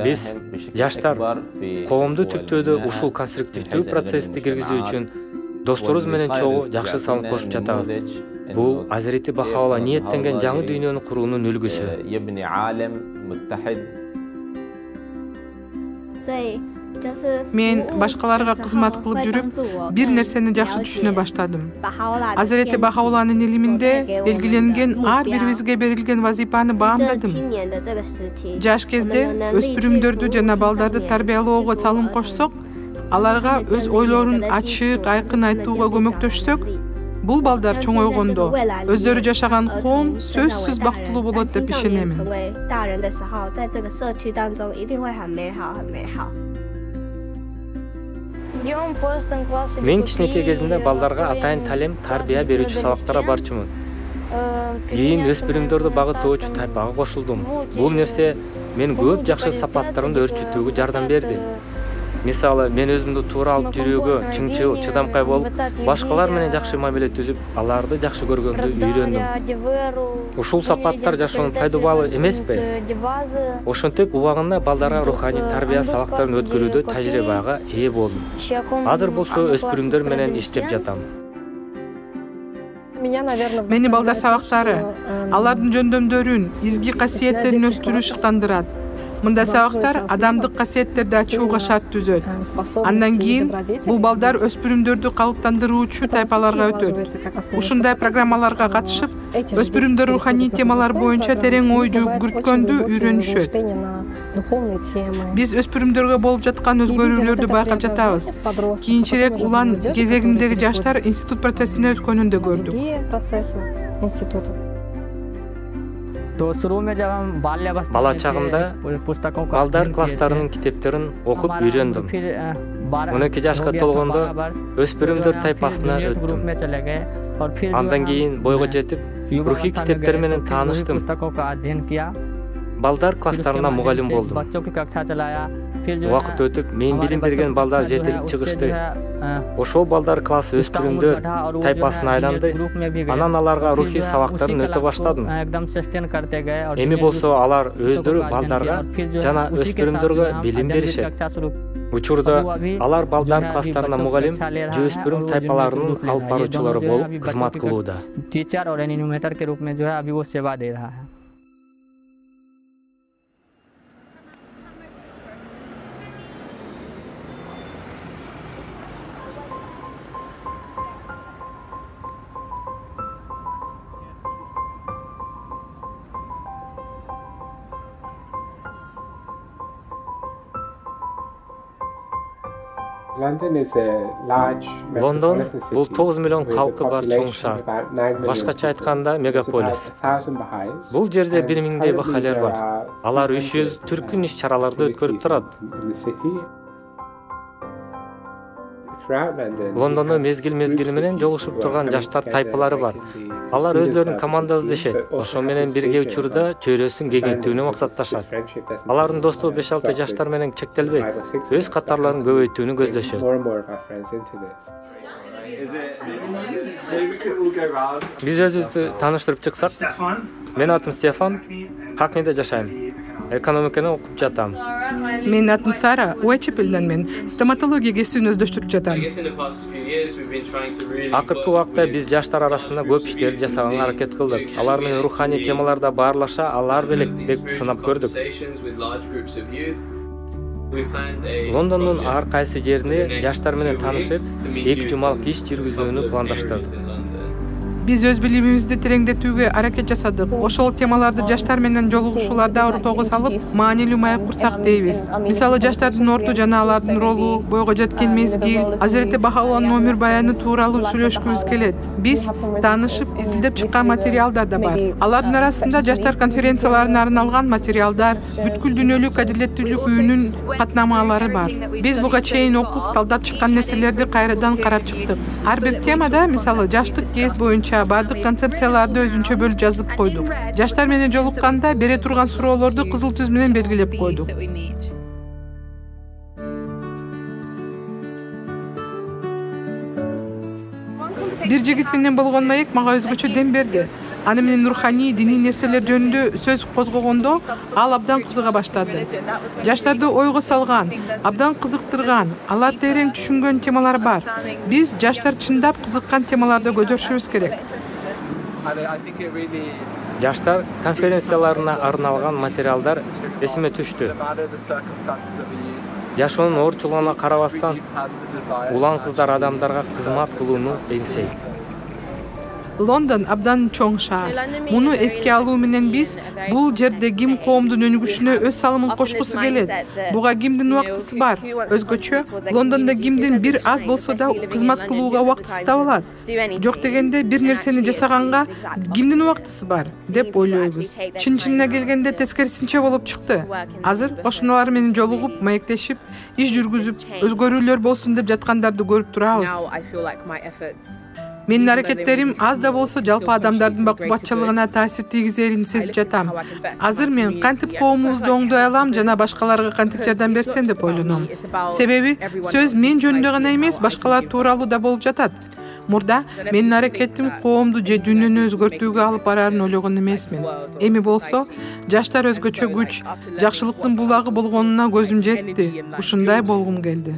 Биз жаштар коомду түптөөдө ушул конструктивдүү процессти киргизүү үчүн досторубуз менен чогуу жакшы салым кошуп жатабыз. Бул Азирети Бахаулла ниеттенген жаңы дүйнөнү куруунун үлгүсү. Мен башкаларга кызмат кылып жүрүп, бир нерсени жакшы түшүнө баштадым. Азирети Бахаулланын илиминде белгиленген ар бирибизге берилген вазипаны баамдадым. Жаш кезде өспүрүмдөрдү жана балдарды тарбиялоого салым кошсок, аларга өз ойлорун ачык, айкын айтууга көмөктөшсөк, бул балдар чоңойгондо өздөрү жашаган коом сөзсүз бактылуу болот деп ишенемин. Мен кичинекей кезинде балдарга атайын талем, тарбия берүүчү сабактарга барчумун. Кийин өспүрүмдөрдү багыттоочу тайпага кошулдум. Бул нерсе мен көп жакшы сапаттарымды өрчүтүүгө жардам берди. Мисалы, мен өзүмдү туура алып жүрүүгө чыңчыл, чыдамкай болуп, башкалар менен жакшы мамиле түзүп, аларды жакшы көргөндү үйрөндүм. Ушул сапаттар жашоонун пайдалуу эмеспи? Ошентип убагында балдарга руханий тарбия сабактарын өткөрүүдө тажрыйбага ээ болдум. Азыр болсо өспүрүмдөр менен иштеп жатам. Мени балдар сабактары алардын жөндөмдөрүн, изги касиеттерин өстүрүү шыктандырат. Мындай сабактар адамдык касиеттерди ачууга шарт түзөт. Андан кийин бул балдар өспүрүмдөрдү калыптандыруучу тайпаларга өтөт. Ушундай программаларга катышып, өспүрүмдөр руханий темалар боюнча терең ой жүгүрткөндү үйрөнүшөт. Биз өспүрүмдөргө болуп жаткан өзгөрүүлөрдү байкап жатабыз. Кийинчерээк улан кезегиндеги жаштар институт процессине өткөнүн да көрдүк. Бала чагымда балдар класстарынын китептерин окуп үйрөндүм. 12 жашка толгондо өспүрүмдөр тайпасына өттүм. Андан кийин бойго жетип, рухий китептер менен тааныштым. Балдар класстарына мугалим болдум. Убакыт өтүп, мен билим берген балдар жетилип чыгышты. Ошол балдар классы өспүрүмдөр тайпасына айланды. Анан аларга рухий сабактарын өтө баштадым. Эми болсо алар өздөрү балдарга жана өспүрүмдөргө билим беришет. Учурда алар балдар класстарына мугалим же өспүрүм тайпаларынын алып баруучулары болуп кызмат кылууда. Лондон бул 9 миллион калкы бар чоң шаар. Башкача айтканда мегаполис. Бул жерде 1000дей бахалер бар. Алар 300 түркүн иш-чараларды өткөрүп турат. Лондондо мезгил менен жолугушуп турган жаштар тайпалары бар. Алар өздөрүнүн командасы дешет. Ошо менен бирге учурда чөйрөсүн кеңейтүүнү максатташат. Алардын достугу 5-6 жаштар менен чектелбейт. Өз катарларын көбөйтүүнү көздөшөт. Биз өзүбүздү тааныштырып чыксак, мен атым Стефан, Хакниде жашайм. Экономиканы окуп жатам. Мен атым Сара, Уэчепелден мен стоматология кесибин өздөштүрүп жатам. Акыркы убакта биз жаштар арасында көп иштерди жасаганга аракет кылдык. Алар менен руханий темаларда баарлаша, алар белек деп сынап көрдүк. Лондондун ар кайсы жерине жаштар менен таанышып, 2 жумалык иш жүргүзүүнү пландаштык. Биз өз билимибизди тереңдетүүгө аракет жасадык. Ошол темаларды жаштар менен жолугушууларда ортого салып, маанилүү маек курсак дейбиз. Мисалы, жаштардын орду жана алардын ролу, бойго жеткен мезгил, Азирети Бахаулланын өмүр баяны тууралуу сүйлөшкүбүз келет. Биз таанышып, изилдеп чыккан материалдар да бар. Алардын арасында жаштар конференцияларына арналган материалдар, бүткүл дүйнөлүк адилеттүүлүк үйүнүн катнамалары бар. Биз буга чейин окуп, талдап чыккан нерселерди кайрадан карап чыктык. Ар бир темада, мисалы, жаштык кез боюнча бардык концепцияларды өзүнчө бөлүп жазып койдук. Жаштар менен жолукканда бере турган суроолорду кызыл түз менен белгилеп койдук. Бир жигит менен болгон маек мага өзгөчө дем берди. Аны менен руханий, диний нерселер жөнүндө сөз козгогондо ал абдан кызыга баштады. Жаштарды ойго салган, абдан кызыктырган, алар терең түшүнгөн темалар бар. Биз жаштар чындап кызыккан темаларды көтөрүшүбүз керек. Жаштар конференцияларына арналган материалдар эсиме түштү. Жашоонун оорчулугуна карабастан, улан кыздар адамдарга кызмат кылууну эңсейт. Лондон абдан чоң шаар. Муну эске алуу менен биз бул жерде ким коомдун өнүгүшүнө өз салымын кошкусу келет. Буга кимдин убактысы бар? Өзгөчө, Лондондо кимдин бир аз болсо да кызмат кылууга убактысы табылат. Жок дегенде бир нерсени жасаганга кимдин убактысы бар деп ойлойбуз. Чын-чынына келгенде тескерисинче болуп чыкты. Азыр кошуналар менен жолугуп, маектешип, иш жүргүзүп, өзгөрүүлөр болсун деп жаткандарды көрүп турабыз. Менин аракеттерим аз да болсо жалпы адамдардын бакубатчылыгына таасир тийгизерин сезип жатам. Азыр мен кантип коомубузду оңдой алам жана башкаларга кантип жардам берсем деп ойлоном. Себеби сөз мен жөнүндө гана эмес, башкалар тууралуу да болуп жатат. Мурда менин аракетим коомду же дүйнөнү өзгөртүүгө алып барарын ойлогон эмесмин. Эми болсо, жаштар өзгөчө күч, жакшылыктын булагы болгонуна көзүм жетти. Ушундай болгум келди.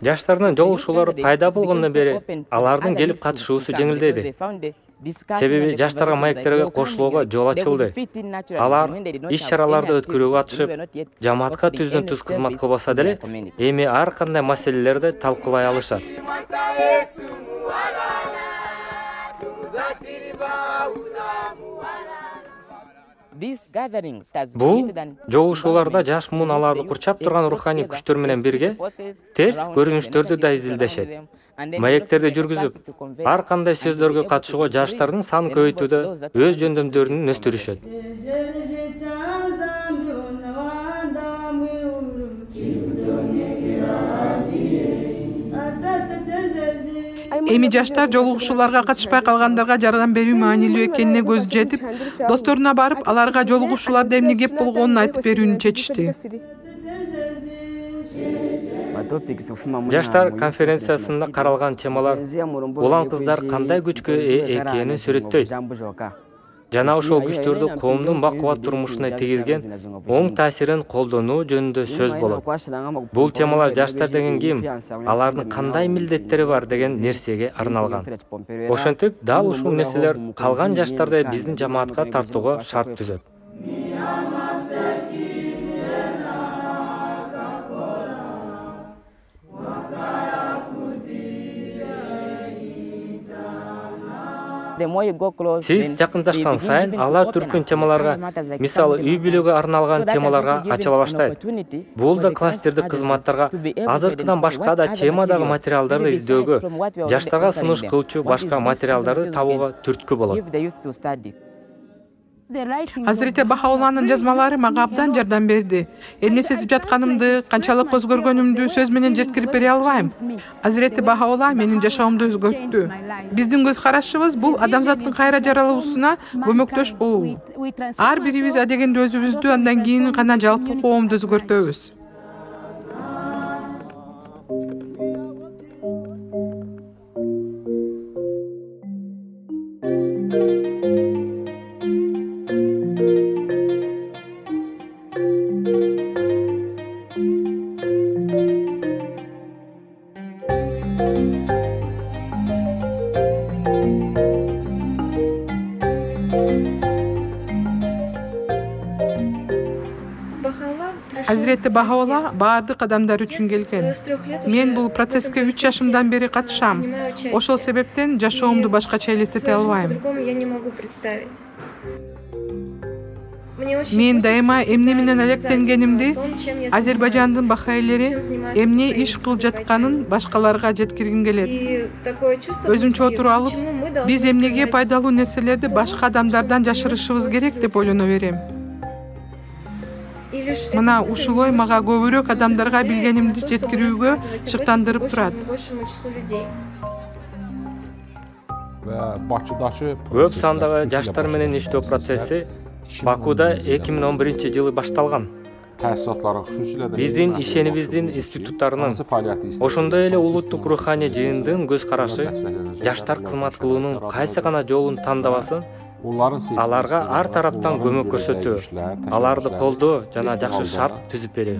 Жаштардын жолугушуулары пайда болгондон бери алардын келип катышуусу жеңилдеди. Себеби жаштарга маектерге кошулууга жол ачылды. Алар иш-чараларды өткөрүүгө катышып, жамаатка түздөн түз кызмат кылбаса деле, эми ар кандай маселелерди талкуулай алышат. Бул жолугушууларда жаш муун аларды курчап турган руханий күчтөр менен бирге терс көрүнүштөрдү да изилдешет. Маектерди жүргүзүп, ар кандай сөздөргө катышууга жаштардын санын көбөйтүүдө өз жөндөмдөрүн өстүрүшөт. Эми жаштар жолугушууларга катышпай калгандарга жардам берүү маанилүү экенине көзү жетип, досторуна барып, аларга жолугушууларда эмне кеп болгонун айтып берүүнү чечишти. Жаштар конференциясында каралган темалар улан кыздар кандай күчкө ээ экенин сүрөттөйт. Жана ошол күчтөрдү коомдун бакубат турмушуна тийгизген оң таасирин колдонуу жөнүндө сөз болот. Бул темалар жаштар деген ким, алардын кандай милдеттери бар деген нерсеге арналган. Ошентип, дал ушул нерселер калган жаштарды биздин жамаатка тартууга шарт түзөт. Сиз жакындашкан сайын алар түркүн темаларга, мисалы үй бүлөгө арналган темаларга ачыла баштайт. Бул да кластердик кызматтарга, азыркыдан башка да темадагы материалдарды издөөгө, жаштарга сунуш кылчу башка материалдарды табууга түрткү болот. Азирети Бахаулланын жазмалары мага абдан жардам берди. Эмне сезип жатканымды, канчалык өзгөргөнүмдү сөз менен жеткирип бере албайм. Азирети Бахаулла менин жашоомду өзгөрттү. Биздин көз карашыбыз бул адамзаттын кайра жаралуусуна көмөктөш болуу. Ар бирибиз адегенде өзүбүздү, андан кийин гана жалпы коомду өзгөртөбүз. Азирети Бахаулла баардык адамдар үчүн келген. Мен бул процесске 3 жашымдан бери катышам. Ошол себептен жашоомду башкача элестете албайм. Мен дайыма эмне менен алектенгенимди, Азербайжандын бахайлери эмне иш кылып жатканын башкаларга жеткиргим келет. Өзүмчө отуруп алып, биз эмнеге пайдалуу нерселерди башка адамдардан жашырышыбыз керек деп ойлоно берем. Мына ушулой мага көбүрөөк адамдарга билгенимди жеткирүүгө шыктандырып турат. Көп сандагы жаштар менен иштөө процесси Бакуда 2011-жылы башталган. Биздин ишенибиздин институттарынын, ошондой эле улуттук руханий жыйындын көз карашы жаштар кызмат кылуунун кайсы гана жолун тандабасын, аларга ар тараптан көмөк көрсөтүү, аларды колдоо жана жакшы шарт түзүп берүү.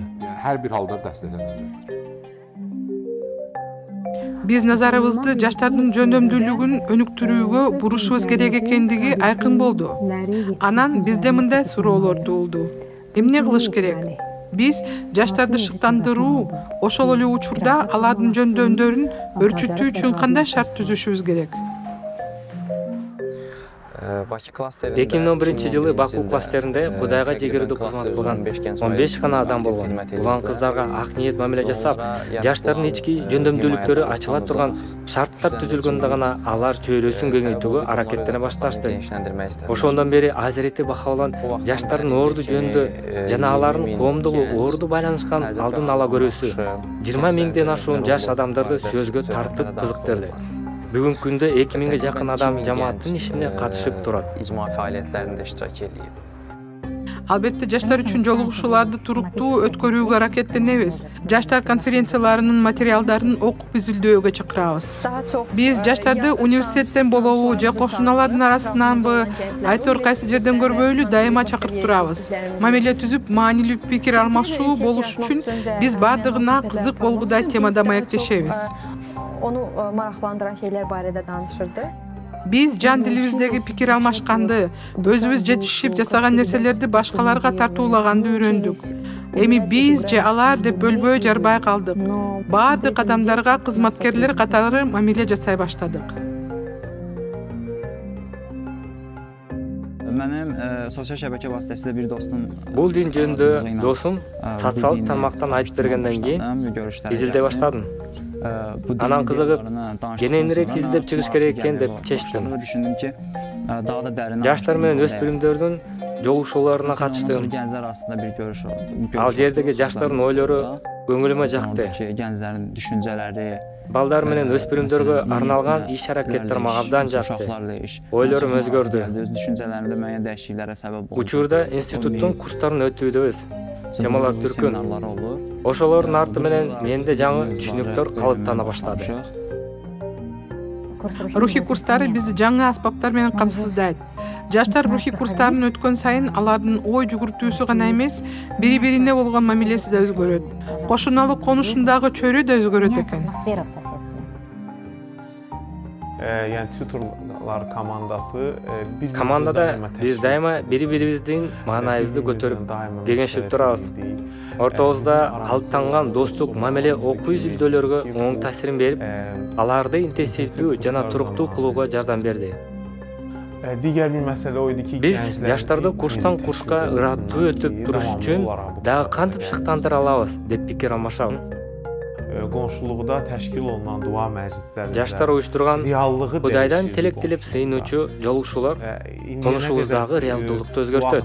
Биз назарыбызды жаштардын жөндөмдүүлүгүн өнүктүрүүгө бурушубуз керек экендиги айкын болду. Анан бизде мындай суроолор туулду. Эмне кылыш керек? Биз жаштарды шыктандыруу, ошол эле учурда алардын жөндөмдөрүн өрчүтүү үчүн кандай шарт түзүшүбүз керек? 2011-жылы Баку кластеринде Кудайга жегердүү кызмат кылган 15 гана адам болгон. Улан кыздарга ак ниет мамиле жасап, жаштардын ички жөндөмдүүлүктөрү ачыла турган шарттар түзүлгөндө гана алар чөйрөсүн кеңейтүүгө аракеттене башташты. Ошондон бери Азирети Бахаулан жаштардын оорду жөнүндө жана алардын коомдугу оорду байланышкан алдын ала көрүүсү 20 миңден ашуун жаш адамдарды сөзгө тартып кызыктырды. Бүгүнкү күндө 2000ге жакын адам жамааттын ишине катышып турат. Албетте жаштар үчүн жолугушууларды туруктуу өткөрүүгө аракеттенебиз. Жаштар конференцияларынын материалдарын окуп изилдөөгө чакырабыз. Биз жаштарды университеттен болобу же кошуналардын арасынанбы, айтор кайсы жерден көрбөйлү дайыма чакырып турабыз. Мамиле түзүп, маанилүү пикир алмашуу болуш үчүн биз бардыгына кызык болгудай темада маектешебиз. Onu maraqlandıran şeyler barədə danışırdı. Biz жан дилибиздеги пикир алмашканды, өзүбүз жетишип жасаган нерселерди башкаларга тартуулаганды үйрөндүк. Эми биз же алар деп бөлбөй жарбай калдык. Бардык адамдарга кызматкерлер катары мамиле жасай баштадык. Mənim sosial şəbəkə vasitəsilə bir dostum Бул дин жөнүндө досум социалдык тармактан айтып бергенден кийин изилдей баштадым. Анан кызыгып, кененирээк изилдеп чыгыш керек экен деп чечтим. Жаштар менен өспүрүмдөрдүн жолугушууларына катыштым. Ал жердеги жаштардын ойлору көңүлүмө жакты. Балдар менен өспүрүмдөргө арналган иш аракеттер мага абдан жакты. Ойлорум өзгөрдү. Учурда институттун курстарын өтүүдөбүз. Темалар түркүн. Ошолордун арты менен менде жаңы түшүнүктөр калыптана баштады. Рухи курстары бизди жаңы аспаптар менен камсыздайт. Жаштар рухи курстарын өткөн сайын алардын ой жүгүртүүсү гана эмес, бири-бирине болгон мамилеси да өзгөрөт. Кошуналык конушундагы чөйрө да өзгөрөт экен. Yani tutorlar komandası Командада биз дайыма бири-бирибиздин маанайыбызды көтөрүп, кеңешип турабыз. Ортобузда калыптанган достук мамиле окуу изилдөөлөргө оң таасирин берип, аларды интенсивдүү жана туруктуу кылууга жардам берди. Diğer bir mesele oydu ki Биз жаштарды курстан курска ыраттуу өтүп туруш үчүн дагы кантип шыктандыра алабыз деп пикир алмашабыз. Qonşuluqda təşkil olunan dua məclislərində Жаштар уюштурган Кудайдан тилек тилеп сыйынуучу жолугушуулар конушубуздагы реалдуулукту өзгөртөт.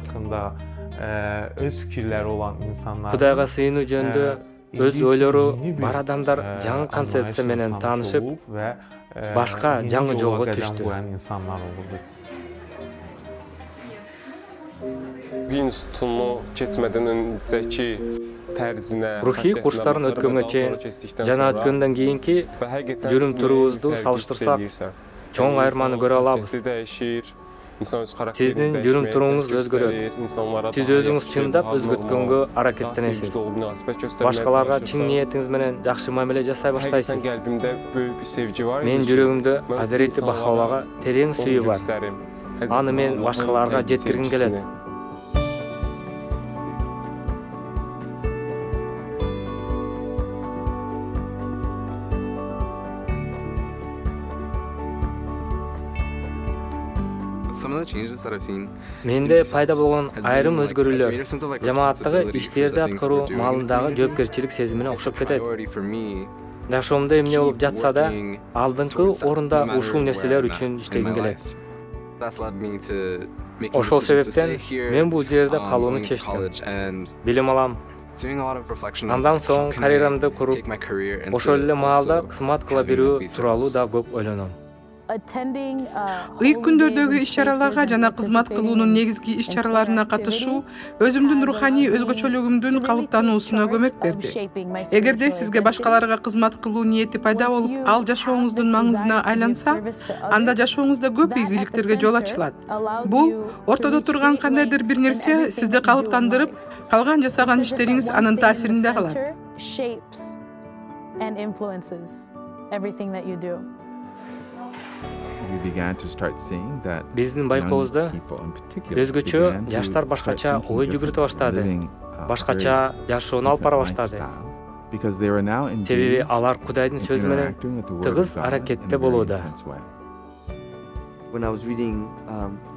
Öz fikirləri olan insanlar Кудайга сыйынуу жөнүндө өз ойлору бар адамдар жаңы концепция менен таанышып, башка жаңы жолго түштү. Institutumu keçmədən öncəki Рухи курстарын өткөнгө чейин жана өткөндөн кийинки жүрүм турубузду салыштырсак, чоң айырманы көрө алабыз. Сиздин жүрүм туруңуз өзгөрөт. Сиз өзүңүз чындап өзгөрткөнгө аракеттенесиз. Башкаларга чын ниетиңиз менен жакшы мамиле жасай баштайсыз. Менин жүрөгүмдө Азирети Бахаулага терең сүйүү бар. Аны мен башкаларга жеткиргим келет. Менде пайда болгон айрым өзгөрүүлөр жамааттагы иштерди аткаруу маалындагы жоопкерчилик сезимине окшоп кетет. Жашоомдо эмне болуп жатса да, алдыңкы орунда ушул нерселер үчүн иштегим келет. Ошол себептен мен бул жерде калууну чечтим. Билим алам. Андан соң карьерамды куруп, ошол эле маалда кызмат кыла берүү тууралуу да көп ойлоном. Ыйык күндөрдөгү иш-чараларга жана кызмат кылуунун негизги иш-чараларына катышуу өзүмдүн руханий өзгөчөлүгүмдүн калыптануусуна көмөк берди. Эгерде сизге башкаларга кызмат кылуу ниети пайда болуп, ал жашооңуздун маңызына айланса, анда жашооңузда көп ийгиликтерге жол ачылат. Бул ортодо турган кандайдыр бир нерсе сизди калыптандырып, калган жасаган иштериңиз анын таасиринде калат. Биздин байкообузда өзгөчө жаштар башкача ой жүгүртө баштады, башкача жашоону алып бара баштады. Себеби алар Кудайдын сөзү менен тыгыз аракетте болууда. when I was reading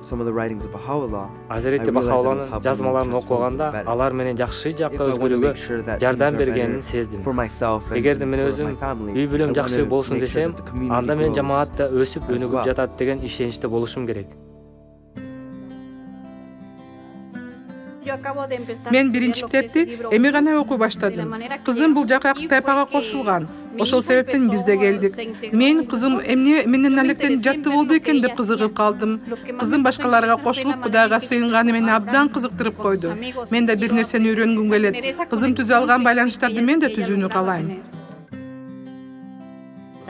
some of the writings of Baha'u'llah, Азирети Бахаулланын жазмаларын окуганда алар менен жакшы жакка өзгөрүүгө жардам бергенин сездим. Эгерде мен өзүм үй бүлөм жакшы болсун десем, анда мен жамаатта өсүп өнүгүп жатат деген ишеничте болушум керек. Мен биринчи китепти эми гана окуй баштадым. Кызым бул жака тайпага кошулган. Ошол себептен биз да келдик. Мен кызым эмне менен алектен жатты болду экен деп кызыгып калдым. Кызым башкаларга кошулуп Кудайга сыйынганы мени абдан кызыктырып койду. Мен да бир нерсени үйрөнгүм келет. Кызым түзө алган байланыштарды мен да түзүүнү каалайм.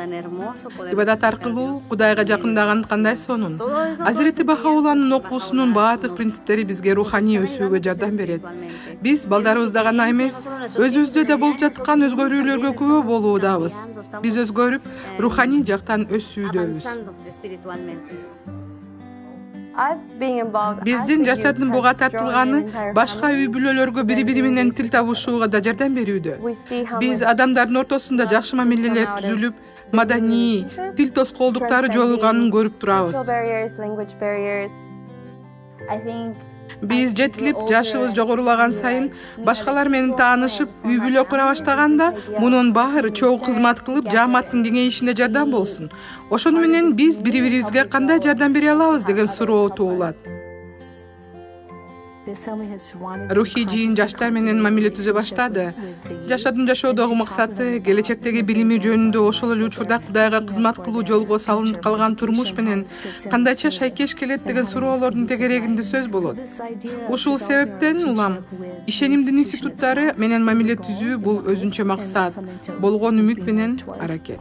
Ибадат аркылуу Кудайга жакындаган кандай сонун. Азирети Бахаулланын окуусунун баардык принциптери бизге руханий өсүүгө жардам берет. Биз балдарыбызда гана эмес, өзүбүздө да болуп жаткан өзгөрүүлөргө күбө болуудабыз. Биз өзгөрүп, руханий жактан өсүүдөбүз. Биздин жаштардын буга тартылганы башка үй бүлөлөргө бири-бири менен тил табышууга да жардам берүүдө. Биз адамдардын ортосунда жакшы мамилелер түзүлүп, маданий, тил тоскоолдуктары жоюлганын көрүп турабыз. Биз жетилип, жашыбыз жогорулаган сайын башкалар менен таанышып, үй бүлө кура баштаганда, мунун баары чогуу кызмат кылып, жааматтын кеңейишине жардам болсун. Ошону менен биз бири-бирибизге кандай жардам бере алабыз деген суроо туулат. Рухий жыйын жаштар менен мамиле түзө баштады. Жаштардын жашоодогу максаты келечектеги билими жөнүндө ошол эле учурда Кудайга кызмат кылуу жолго салынып калган турмуш менен кандайча шайкеш келет деген суроолордун тегерегинде сөз болот. Ушул себептен улам ишенимдин институттары менен мамиле түзүү бул өзүнчө максат, болгон үмүт менен аракет.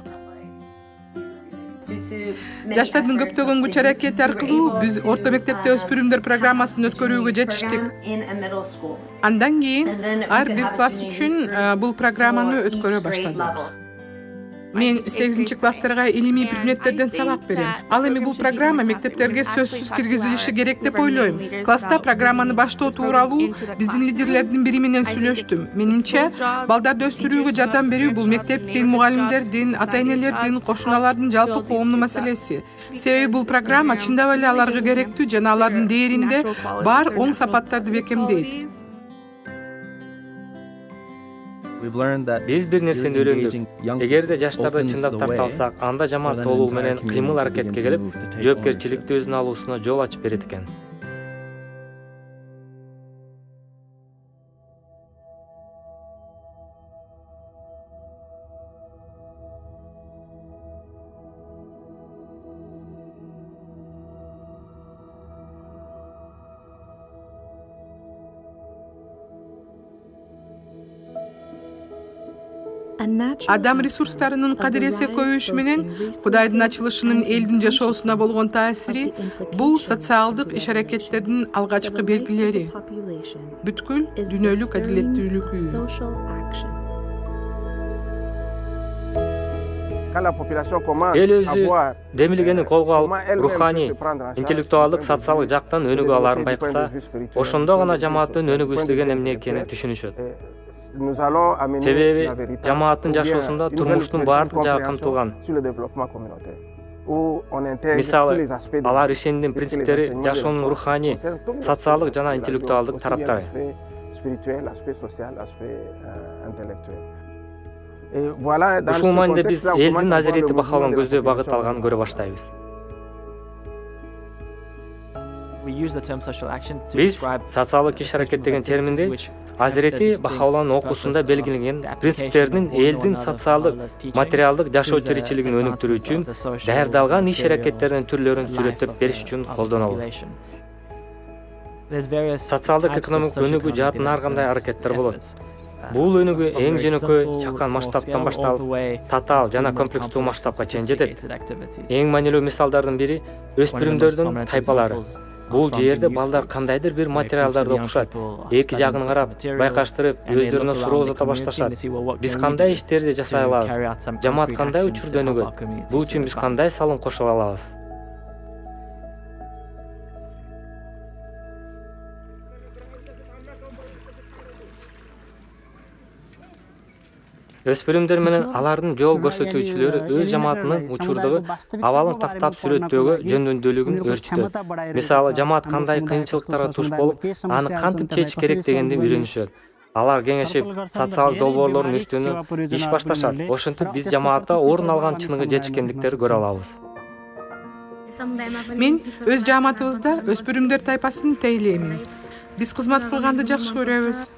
Жаштардын көптөгөн күч аракети аркылуу биз орто мектепте өспүрүмдөр программасын өткөрүүгө жетиштик. Андан кийин ар бир класс үчүн бул программаны өткөрө баштадык. Мен 8-класстарга илимий предметтерден сабак берем. Ал эми бул программа мектептерге сөзсүз киргизилиши керек деп ойлойм. Класста программаны баштоо тууралуу биздин лидерлердин бири менен сүйлөштүм. Менимче, балдарды өстүрүүгө жардам берүү бул мектептин, мугалимдердин, ата-энелердин, кошуналардын жалпы коомдун маселеси. Себеби бул программа чындап эле аларга керектүү жана алардын дээринде бар оң сапаттарды бекемдейт. Биз бир нерсени үйрөндүк. Эгерде жаштарды чындап тарта алсак, анда жамаат толугу менен кыймыл-аракетке келип, жоопкерчиликти өзүнө алуусуна жол ачып берет экен. Адам ресурстарынын кадиреси көбөйүшү менен Кудайдын ачылышынын элдин жашоосуна болгон таасири бул социалдык иш-аракеттердин алгачкы белгилери. Бүткүл дүйнөлүк адилеттүүлүкү. Эл өзү демилгени колго алып, руханий, интеллектуалдык, социалдык жактан өнүгө аларын байкаса, ошондо гана жамааттын өнүгүүсү деген эмне экенин түшүнүшөт. Себеби жамааттын жашоосунда турмуштун баардык жагы камтылган. Мисалы, алар ишенимдин принциптери жашоонун руханий, социалдык жана интеллектуалдык тараптары. Ушул мааниде биз элдин Азирети Бахауллан көздөй багыт алганын көрө баштайбыз. Биз социалдык иш-аракет деген терминди Азирети Бахаулланын окуусунда белгиленген принциптердин элдин социалдык, материалдык жашоо тиричилигин өнүктүрүү үчүн даярдалган иш-аракеттердин түрлөрүн сүрөттөп бериш үчүн колдонобуз. Социалдык экономикалык өнүгүү жаатын ар кандай аракеттер болот. Бул өнүгүү эң жөнөкөй чакан масштабтан башталып, татаал жана комплекстүү масштабка чейин жетет. Эң маанилүү мисалдардын бири өспүрүмдөрдүн тайпалары. Бул жерде балдар кандайдыр бир материалдарды окушат, эки жагын карап, байкаштырып, өздөрүнө суроо узата башташат. Биз кандай иштерди жасай алабыз? Жамаат кандай учурда өнүгөт? Бул үчүн биз кандай салым кошо алабыз? Өспүрүмдөр менен алардын жол көрсөтүүчүлөрү өз жамаатынын учурдагы абалын тактап сүрөттөөгө жөндөмдүүлүгүн өрчүтөт. Мисалы, жамаат кандай кыйынчылыктарга туш болуп, аны кантип чечиш керек дегенди үйрөнүшөт. Алар кеңешип, социалдык долбоорлордун үстүнө иш башташат. Ошентип биз жамаатта орун алган чыныгы жетишкендиктерди көрө алабыз. Мен өз жамаатыбызда өспүрүмдөр тайпасын тейлеймин. Биз кызмат кылганды жакшы көрөбүз.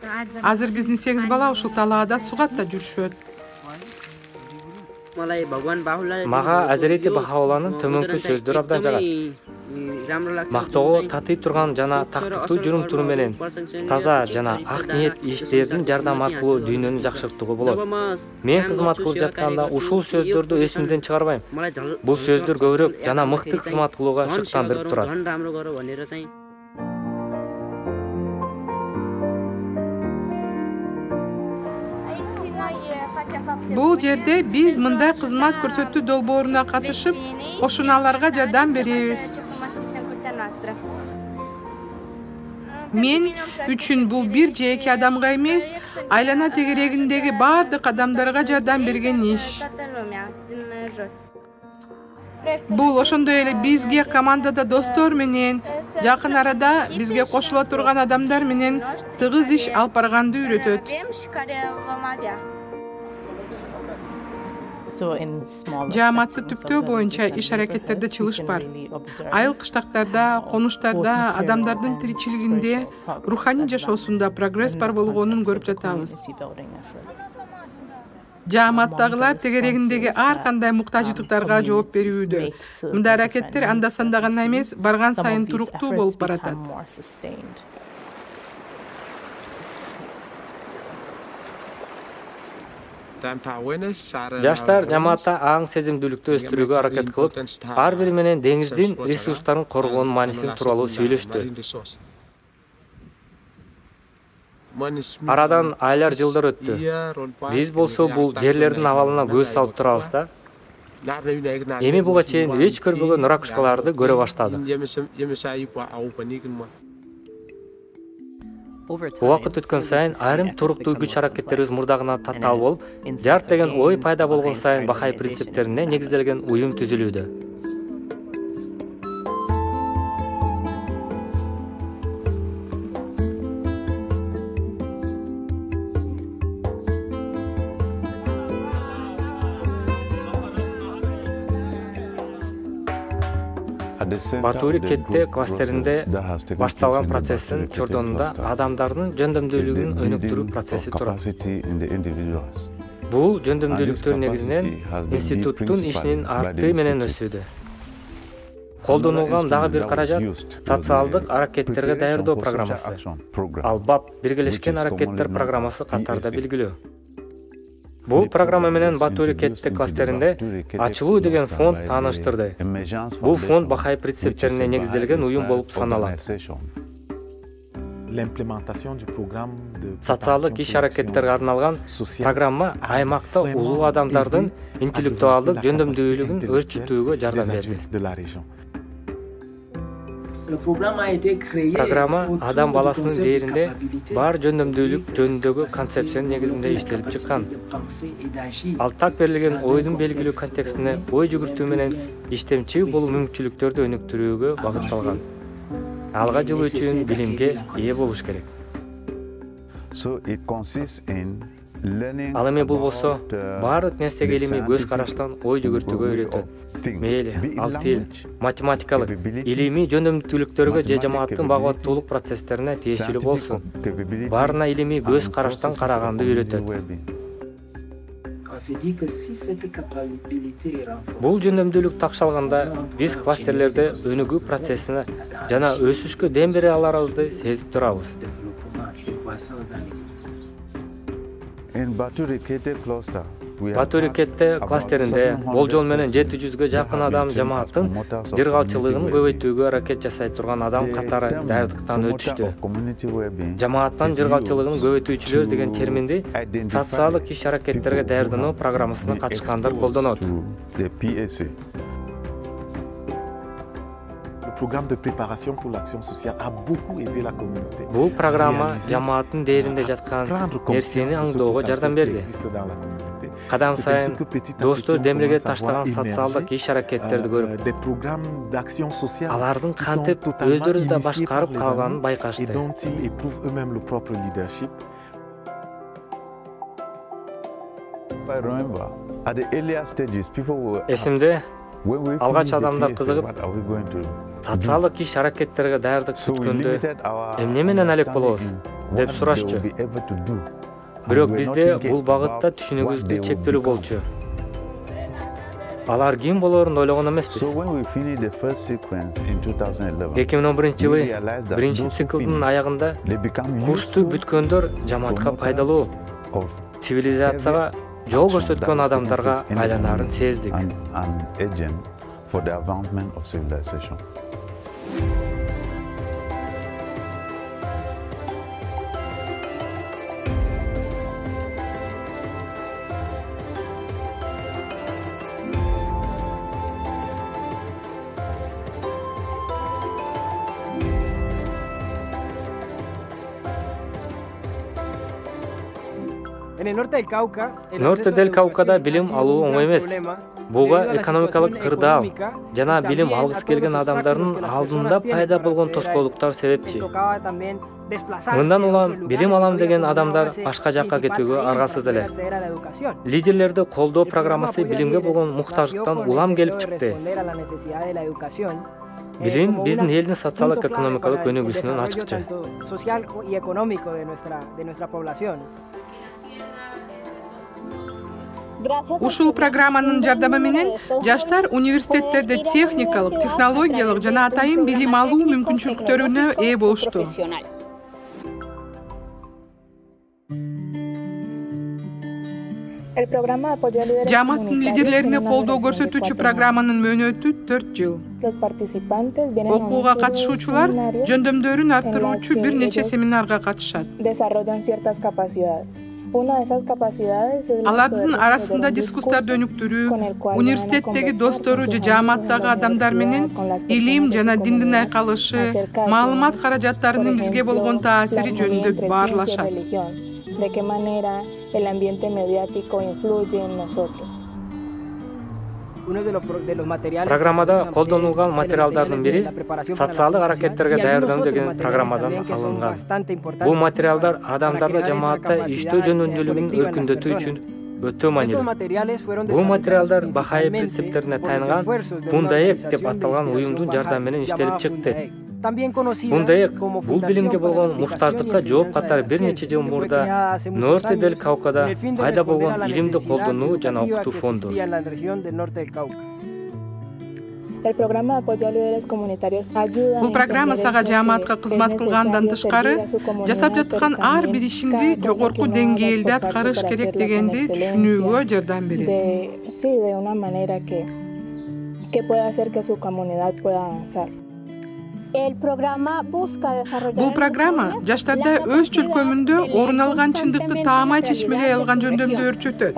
Азыр биздин 8 бала ушул талаада сугатта жүрүшөт. Мага Азирети Бахауланын төмөнкү сөздөрү абдан жагат. Мактоого татый турган жана тактыктуу жүрүм-турум менен таза жана ак ниет иштердин жардам аркылуу дүйнөнү жакшыртууга болот. Мен кызмат кылып жатканда ушул сөздөрдү эсимден чыгарбайм. Бул сөздөр көбүрөөк жана мыкты кызмат кылууга шыктандырып турат. Бул жерде биз мындай кызмат көрсөтүү долбооруна катышып, кошуналарга жардам беребиз. Мен үчүн бул бир же эки адамга эмес, айлана тегерегиндеги бардык адамдарга жардам берген иш. Бул ошондой эле бизге командада достор менен, жакын арада бизге кошула турган адамдар менен тыгыз иш алып барганды үйрөтөт. Жааматты түптөө боюнча иш аракеттерде чылыш бар. Айыл кыштактарда, конуштарда, адамдардын тиричилигинде, руханий жашоосунда прогресс бар болгонун көрүп жатабыз. Жааматтагылар тегерегиндеги ар кандай муктаждыктарга жооп берүүдө. Мындай аракеттер анда-санда гана эмес, барган сайын туруктуу болуп баратат. Жаштар жамаатта аң сезимдүүлүктү өстүрүүгө аракет кылып, ар бири менен деңиздин ресурстарын коргоонун маанисин тууралуу сүйлөштү. Арадан айлар жылдар өттү. Биз болсо бул жерлердин абалына көз салып турабыз да. Эми буга чейин эч көрбөгөн ракушкаларды көрө баштадык. Убакыт өткөн сайын айрым туруктуу күч аракеттерибиз мурдагына татаал болуп, жарт деген ой пайда болгон сайын Бахай принциптерине негизделген уюм түзүлүүдө. Батури кетте кластеринде башталган процесстин чордонунда адамдардын жөндөмдүүлүгүн өнүктүрүү процесси турат. Бул жөндөмдүүлүктөр негизинен институттун ишинин арты менен өсүүдө. Колдонулган дагы бир каражат социалдык аракеттерге даярдоо программасы. Ал БАП биргелешкен аракеттер программасы катарда белгилүү. Бул программа менен Батури кетте кластеринде ачылуу деген фонд тааныштырды. Бул фонд Бахай принциптерине негизделген уюм болуп саналат. Социалдык иш аракеттерге арналган программа аймакта улуу адамдардын интеллектуалдык жөндөмдүүлүгүн өрчүтүүгө жардам берди. Программа адам баласынын дээринде бар жөндөмдүүлүк жөнүндөгү концепциянын негизинде иштелип чыккан. Ал так берилген ойдун белгилүү контекстине ой жүгүртүү менен иштемчи болуу мүмкүнчүлүктөрдү өнүктүрүүгө багытталган. Алга жылуу үчүн билимге ээ болуш керек. Ал эми бул болсо баардык нерсеге илимий көз караштан ой жүгүртүүгө үйрөтөт. Мейли, ал тил, математикалык, илимий жөндөмдүүлүктөргө же жамааттын багыттуулук процесстерине тиешелүү болсун. Баарына илимий көз караштан караганды үйрөтөт. Бул жөндөмдүүлүк такшалганда биз кластерлерде өнүгүү процессине жана өсүшкө дем бере аларыбызды сезип турабыз. Батури кетте кластеринде болжол менен 700-гө жакын адам жамааттын жыргалчылыгын көбөйтүүгө аракет жасай турган адам катары даярдыктан өтүштү. Жамааттан жыргалчылыгын көбөйтүүчүлөр деген терминди социалдык иш аракеттерге даярдануу программасына катышкандар колдонот. programme de préparation pour l'action sociale a beaucoup aidé la communauté. Бул программа жамааттын дээринде жаткан нерсени аңдоого жардам берди. Кадам сайын достор демилге таштаган социалдык иш-аракеттерди көрүп, алардын кантип өздөрү да башкарып калганын байкашты. Эсимде, алгач адамдар кызыгып, социалдык иш-аракеттерге даярдык күткөндө эмне менен алек болобуз деп сурашчу. Бирок бизде бул багытта түшүнүгүбүздө чектелүү болчу. Алар ким болорун ойлогон эмеспиз. 2011-жылы биринчи циклдын аягында курсту бүткөндөр жамаатка пайдалуу, цивилизацияга жол көрсөткөн адамдарга айланарын сездик. Norte del Cauca'da bilim alуу оңой эмес. Буга экономикалык кырдаал жана билим алгысы келген адамдардын алдында пайда болгон тоскоолдуктар себепчи. Мындан улам билим алам деген адамдар башка жакка кетүүгө аргасыз эле. Лидерлерди колдоо программасы билимге болгон муктаждыктан улам келип чыкты. Билим биздин элдин социалдык экономикалык өнүгүүсүнүн ачкычы. Ушул программанын жардамы менен жаштар университеттерде техникалык, технологиялык жана атайын билим алуу мүмкүнчүлүктөрүнө ээ болушту. Жамааттын лидерлерине колдоо көрсөтүүчү программанын мөөнөтү 4 жыл. Окууга катышуучулар жөндөмдөрүн арттыруучу бир нече семинарга катышат. Алардын арасында дискуссияларды өнүктүрүү, университеттеги достору же жааматтагы адамдар менен илим жана диндин айкалышы, маалымат каражаттарынын бизге болгон таасири жөнүндө баарлашат. Программада колдонулган материалдардын бири социалдык аракеттерге даярдануу деген программадан алынган. Бул материалдар адамдарда жамаатта иштөө жөнүндөлүгүн өркүндөтүү үчүн өтө маанилүү. Бул материалдар Бахаи принциптерине таянган Пундаек деп аталган уюмдун жардамы менен иштелип чыкты. Пундаек бул билимге болгон муктаждыкка жооп катары бир нече жыл мурда Norte del Cauca'da пайда болгон илимди колдонуу жана окутуу фонду. Бул программа сага жааматка кызмат кылгандан тышкары жасап жаткан ар бир ишиңди жогорку деңгээлде аткарыш керек дегенди түшүнүүгө жардам берет. Бул программа жаштарда өз чөлкөмүндө орун алган чындыкты таамай чечмелей алган жөндөмдө өрчөтөт.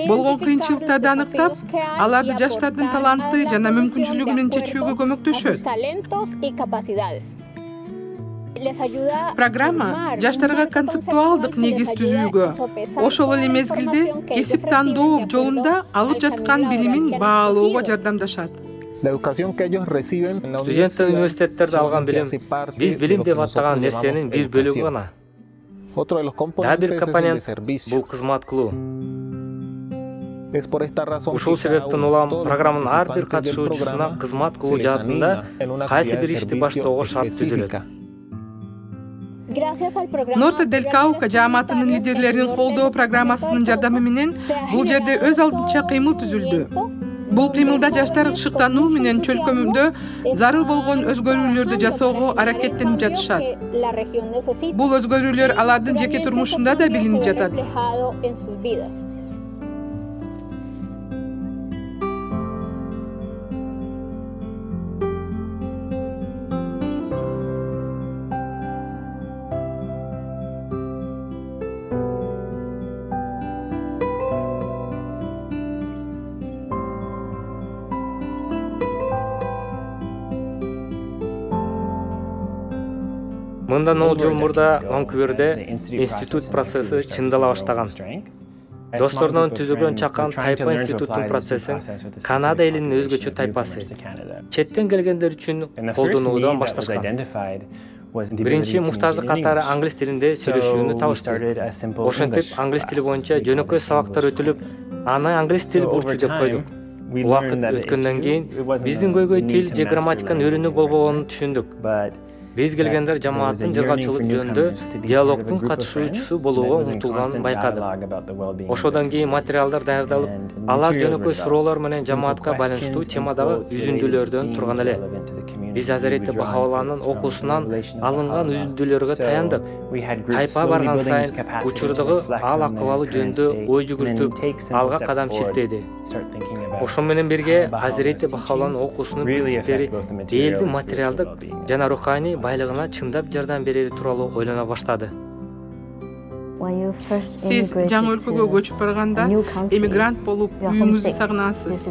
Болгон кыйынчылыктарды аныктап, аларды жаштардын таланты жана мүмкүнчүлүгү менен чечүүгө көмөктөшөт. Программа жаштарга концептуалдык негиз түзүүгө, ошол эле мезгилде кесип тандоо жолунда алып жаткан билимин баалоого жардамдашат. Студенттер университеттерде алган билим, биз билим деп атаган нерсенин бир бөлүгү гана. Да бир компонент бул кызмат кылуу. Ушул себептен улам программанын ар бир катышуучусуна кызмат кылуу жаатында кайсы бир ишти баштоого шарт түзүлөт. Norte del Cauca жааматынын лидерлеринин колдоо программасынын жардамы менен бул жерде өз алдынча кыймыл түзүлдү. Бул кыймылда жаштар шыктануу менен чөлкөмүндө зарыл болгон өзгөрүүлөрдү жасоого аракеттенип жатышат. Бул өзгөрүүлөр алардын жеке турмушунда да билинип жатат. Мындан 10 жыл мурда Ванкуверде институт процесси чындала баштаган. Досторунун түзүлгөн чакан тайпа институттун процессин Канада элинин өзгөчө тайпасы четтен келгендер үчүн колдонуудан башташкан. Биринчи муктаждык катары англис тилинде сүйлөшүүнү табышты. Ошентип англис тили боюнча жөнөкөй сабактар өтүлүп, аны англис тил бурчу деп койдук. Убакыт өткөндөн кийин биздин көйгөй тил же грамматиканын өрүнү болбогонун түшүндүк. Биз келгендер жамааттын жыргалчылык жөнүндө диалогдун катышуучусу болууга умтулганын байкадык. Ошодон кийин материалдар даярдалып, алар жөнөкөй суроолор менен жамаатка байланыштуу темадагы үзүндүлөрдөн турган эле. Биз Азирети Бахауланын окуусунан алынган үзүндүлөргө таяндык. Тайпа барган сайын учурдагы ал акыбалы жөнүндө ой жүгүртүп, алга кадам чектеди. Ошо менен бирге Азирети Бахауланын окуусунун принциптери элдин материалдык жана руханий байлыгына чындап жардам берери тууралуу ойлоно баштады. Сиз жаңы өлкөгө көчүп барганда эмигрант болуп үйүңүздү сагынасыз.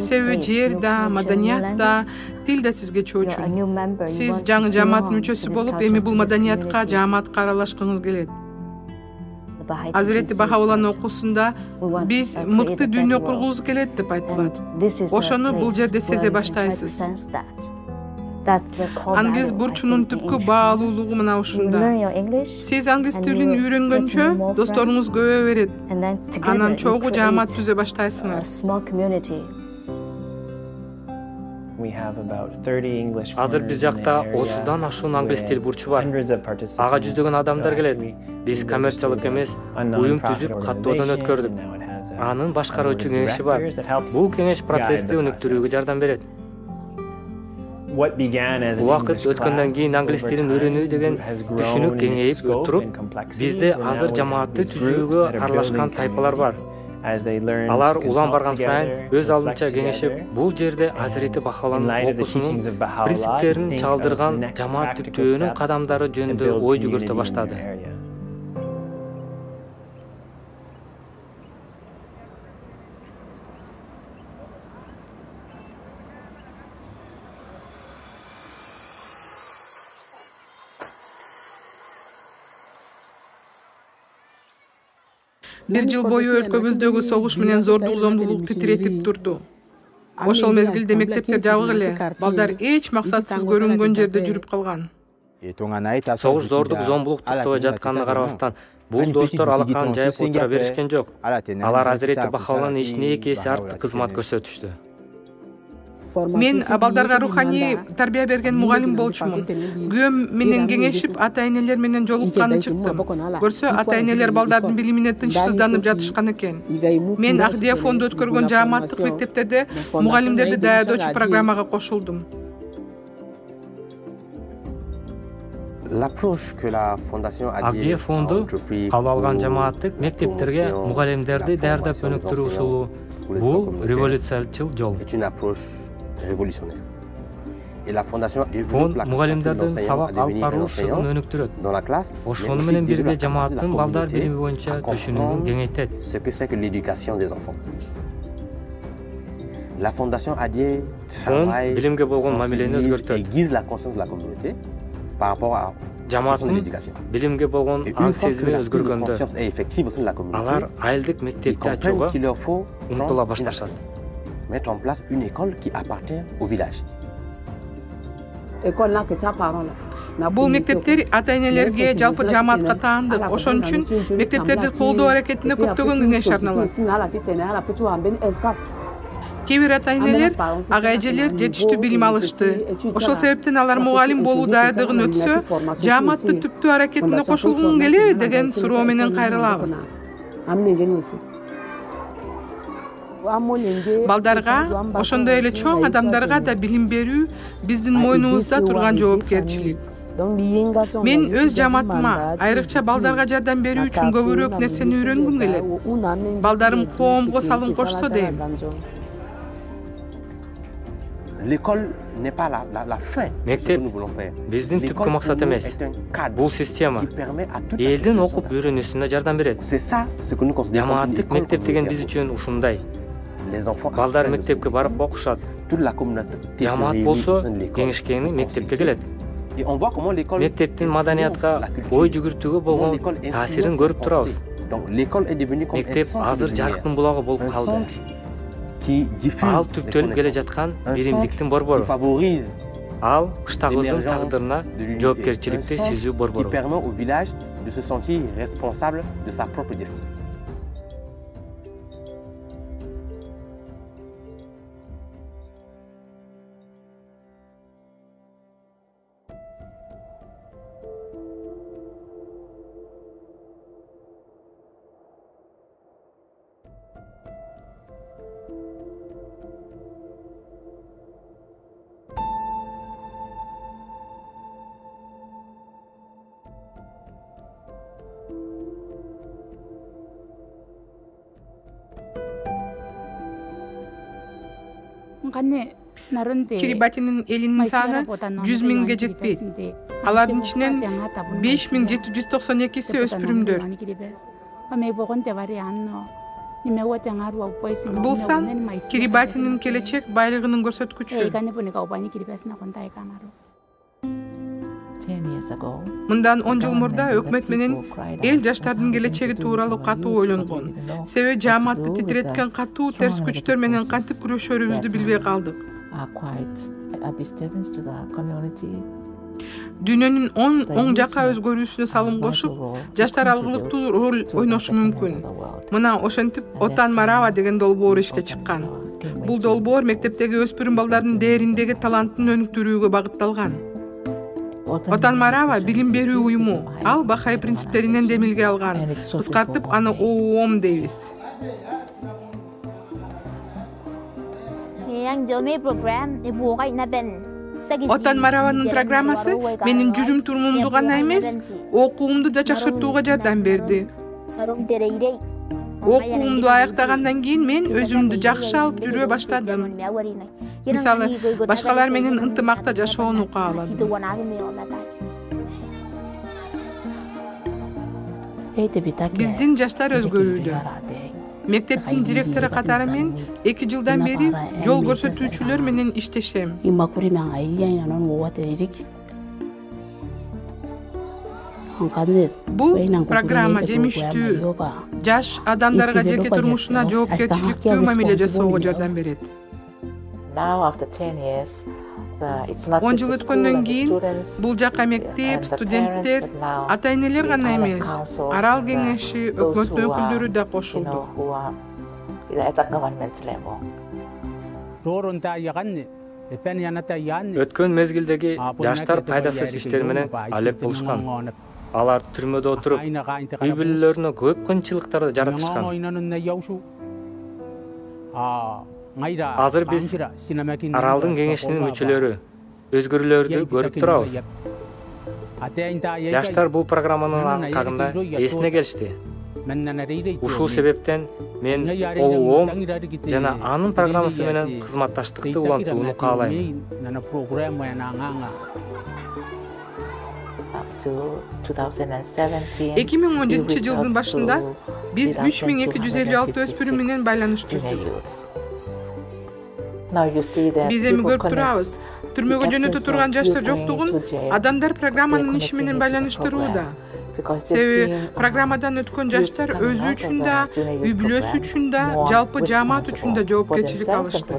Себеби жер да, маданият да, тил да сизге чоочун. Сиз жаңы жамаат мүчөсү болуп, эми бул маданиятка, жамаатка аралашкыңыз келет. Азирети Бахауланын окуусунда биз мыкты дүйнө кургубуз келет деп айтылат. Ошону бул жерде сезе баштайсыз. Англис бурчунун түпкү баалуулугу мына ушунда. Сиз англис тилин үйрөнгөнчө досторуңуз көбөйө берет. Анан чогуу жамаат түзө баштайсыңар. Азыр биз жакта 30дан ашуун англис тил бурчу бар. Ага жүздөгөн адамдар келет. Биз коммерциялык эмес, уюм түзүп каттоодон өткөрдүк. Анын башкаруучу кеңеши бар. Бул кеңеш процессти өнүктүрүүгө жардам берет. Убакыт өткөндөн кийин англис тилин үйрөнүү деген түшүнүк кеңейип өтүрүп, бизде азыр жамаатты түзүүгө аралашкан тайпалар бар. Алар улам барган сайын өз алдынча кеңешип, бул жерде Азирети Бахауланын окуусунун принциптерин чалдырган жамаат түптөөнүн кадамдары жөнүндө ой жүгүртө баштады. Бир жыл бою өлкөбүздөгү согуш менен зордук зомбулук титиретип турду. Ошол мезгилде мектептер жабык эле, балдар эч максатсыз көрүнгөн жерде жүрүп калган. Согуш зордук зомбулук токтобой жатканына карабастан, бул достор алакан жайып отура беришкен жок. Алар Азирети Бахауланын ишине 2 эсе артык кызмат көрсөтүштү. Мен балдарга руханий тарбия берген мугалим болчумун. Күйөөм менен кеңешип, ата-энелер менен жолукканы чыктым. Көрсө, ата-энелер балдардын билимине тынчсызданып жатышкан экен. Мен Ахдия фонду өткөргөн жааматтык мектептерде мугалимдерди даярдоочу программага кошулдум. Ахдия фонду кабыл алган жамааттык мектептерге мугалимдерди даярдап өнүктүрүү усулу бул революциячыл жол. Фонд мугалимдердин сабак алып баруушун өнүктүрөт. Ошону менен бирге жамааттын балдар билими боюнча түшүнүгүн кеңейтет. Фонд билимге болгон мамилени өзгөртөт. Жамааттын билимге болгон аң сезими өзгөргөндө алар айылдык мектепти ачууга умтула башташат. Mettre en place une école qui appartient au village. Бул мектептер ата-энелерге, жалпы жамаатка таандык. Ошон үчүн мектептерди колдоо аракетине көптөгөн кеңеш арналат. Кээ бир ата-энелер, ага эжелер жетиштүү билим алышты. Ошол себептен алар мугалим болуу даярдыгын өтсө, жамаатты түптүү аракетине кошулгун келеби деген суроо менен кайрылабыз. Балдарга, ошондой эле чоң адамдарга да билим берүү биздин мойнубузда турган жоопкерчилик. Мен өз жамаатыма, айрыкча балдарга жардам берүү үчүн көбүрөөк нерсени үйрөнгүм келет. Балдарым коомго салым кошсо дейм. Мектеп биздин түпкү максат эмес. Бул система элдин окуп үйрөнүүсүнө жардам берет. Жамааттык мектеп деген биз үчүн ушундай. Балдар мектепке барып окушат. Жамаат болсо кеңешкени мектепке келет. Et on voit comment l'école мектептин маданиятка ой жүгүртүүгө болгон таасирин көрүп турабыз. Donc l'école est devenue comme un Мектеп centre азыр de жарыктын lumière, булагы болуп un калды. centre qui diffuse Ал les түптөлүп келе жаткан connaissances, un биримдиктин centre борбору. qui favorise Ал кыштагыбыздын l'émergence тагдырына de l'unité, жоопкерчиликти un centre сезүү qui борбору. permet au village de se sentir responsable de sa propre destinée. Кирибатинин элинин саны 100 миңге жетпейт. Алардын ичинен 5792си өспүрүмдөр. Бул сан Кирибатинин келечек байлыгынын көрсөткүчү. Мындан 10 жыл мурда өкмөт менен эл жаштардын келечеги тууралуу катуу ойлонгон. Себеби жааматты титиреткен катуу терс күчтөр менен кантип күрөшөрүбүздү билбей калдык. Дүйнөнүн оң жака өзгөрүүсүнө салым кошуп, жаштар алгылыктуу роль ойношу мүмкүн. Мына ошентип Отан Марава деген долбоор ишке чыккан. Бул долбоор мектептеги өспүрүм балдардын дээриндеги талантын өнүктүрүүгө багытталган. Отан Марава билим берүү уюму. Ал Бахай принциптеринен демилге алган. Кыскартып аны ООМ дейбиз. Отан Мараванын программасы менин жүрүм турумумду гана эмес, окуумду да жакшыртууга жардам берди. Окуумду аяктагандан кийин мен өзүмдү жакшы алып жүрө баштадым. Мисалы, башкалар менен ынтымакта жашоону кааладым. Биздин жаштар өзгөрүүдө. Мектептин директору катары мен 2 жылдан бери жол көрсөтүүчүлөр менен иштешем. Бул программа жемиштүү, жаш адамдарга жеке турмушуна жоопкерчиликтүү мамиле жасоого жардам берет. 10 жыл өткөндөн кийин бул жака мектеп, студенттер, ата-энелер гана эмес, арал кеңеши, өкмөттүн өкүлдөрү да кошулду. Өткөн мезгилдеги жаштар пайдасыз иштер менен алек болушкан. Алар түрмөдө отуруп, үй бүлөлөрүнө көп кыйынчылыктарды жаратышкан. Азыр биз аралдын кеңешинин мүчөлөрү, өзгөрүүлөрдү көрүп турабыз. Жаштар бул программанын тагында эсине келишти. Ушул себептен мен ООМ жана анын программасы менен кызматташтыкты улантууну каалайм. 2017 жылдын башында биз 3256 өспүрүм менен байланыш түздүк. Биз эми көрүп турабыз, түрмөгө жөнөтө турган жаштар жоктугун адамдар программанын иши менен байланыштырууда. Себеби программадан өткөн жаштар өзү үчүн да, үй бүлөсү үчүн да, жалпы жаамат үчүн да жоопкерчилик алышты.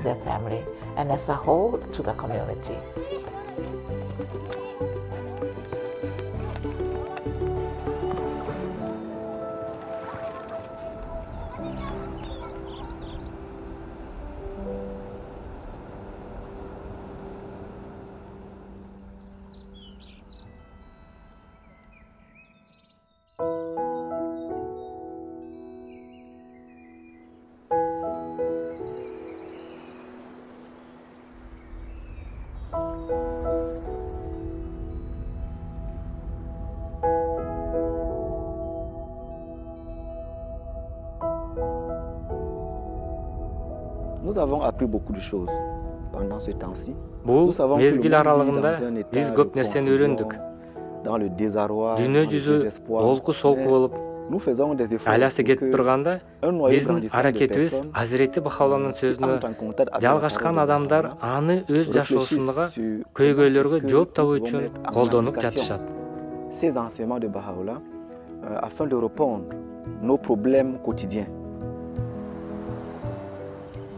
Nous avons appris beaucoup de choses pendant ce temps-ci. Бул мезгил аралыгында биз көп нерсени үйрөндүк. Дүйнө жүзү олку солку болуп, айласы кетип турганда биздин аракетибиз Азирети Бахауланын сөзүнө жалгашкан адамдар аны өз жашоосунда көйгөйлөргө жооп табуу үчүн колдонуп жатышат. Ces enseignements de Baha'u'llah afin de répondre nos problèmes quotidiens.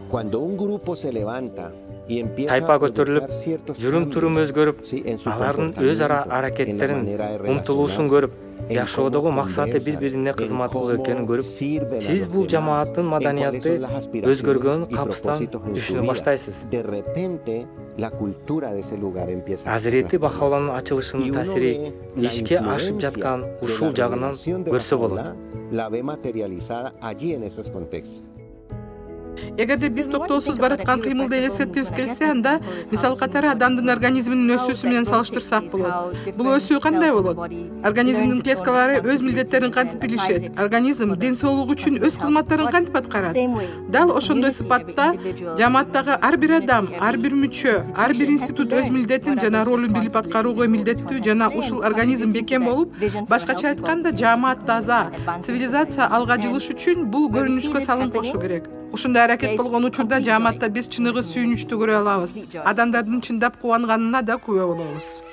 Cuando un grupo se levanta y empieza Тайпа a көтөрүлүп, proyectar ciertos жүрүм-турум cambios, өзгөрүп, en su алардын comportamiento, өз ара en la аракеттерин, manera de умтулуусун relacionarse, көрүп, en жашоодогу cómo максаты conversa, бири-бирине en кызматтуу cómo экенин көрүп, sirven a сиз los бул demás, жамааттын en cuáles маданияты son las aspiraciones өзгөргөн y капыстан propósitos en su түшүнө vida. баштайсыз. De repente, la cultura de ese lugar empieza a Азирети Бахауланын transformarse. ачылышынын Y uno таасири ve la ишке ашып influencia жаткан de ушул la жагынан revelación de көрсө болот. Baha'u'llah, la ve materializada allí en esos contextos. Эгерде биз токтоосуз бараткан кыймылды элестетибиз келсе, анда мисал катары адамдын организминин өсүүсү менен салыштырсак болот. Бул өсүү кандай болот? Организмдин клеткалары өз милдеттерин кантип билишет? Организм ден соолук үчүн өз кызматтарын кантип аткарат? Дал ошондой сыпатта жамааттагы ар бир адам, ар бир мүчө, ар бир институт өз милдетин жана ролун билип аткарууга милдеттүү жана ушул организм бекем болуп, башкача айтканда жамаат таза, цивилизация алга жылыш үчүн бул көрүнүшкө салым кошуу керек. Ушундай аракет болгон учурда жамаатта биз чыныгы сүйүнүчтү көрө алабыз. Адамдардын чындап кубанганына да күбө болобуз.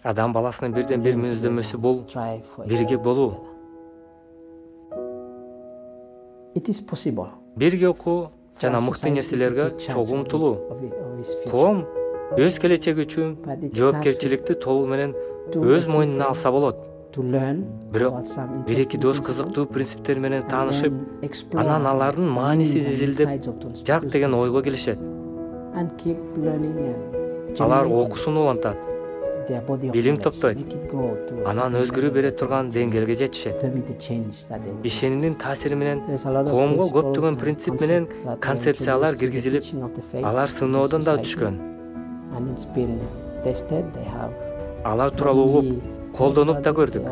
Адам баласынын бирден бир мүнөздөмөсү бул бирге болуу. Бирге окуу жана мыкты нерселерге чогуу умтулуу. Коом өз келечеги үчүн жоопкерчиликти толугу менен өз мойнуна алса болот. Бирок бир-эки дос кызыктуу принциптер менен таанышып, анан алардын маанисин изилдеп, жарк деген ойго келишет. Алар окуусун улантат, билим топтойт, анан өзгөрүү бере турган деңгээлге жетишет. Ишенимдин таасири менен коомго көптөгөн принцип менен концепциялар киргизилип, алар сыноодон да өтүшкөн. Алар тууралуу угуп, колдонуп да көрдүк.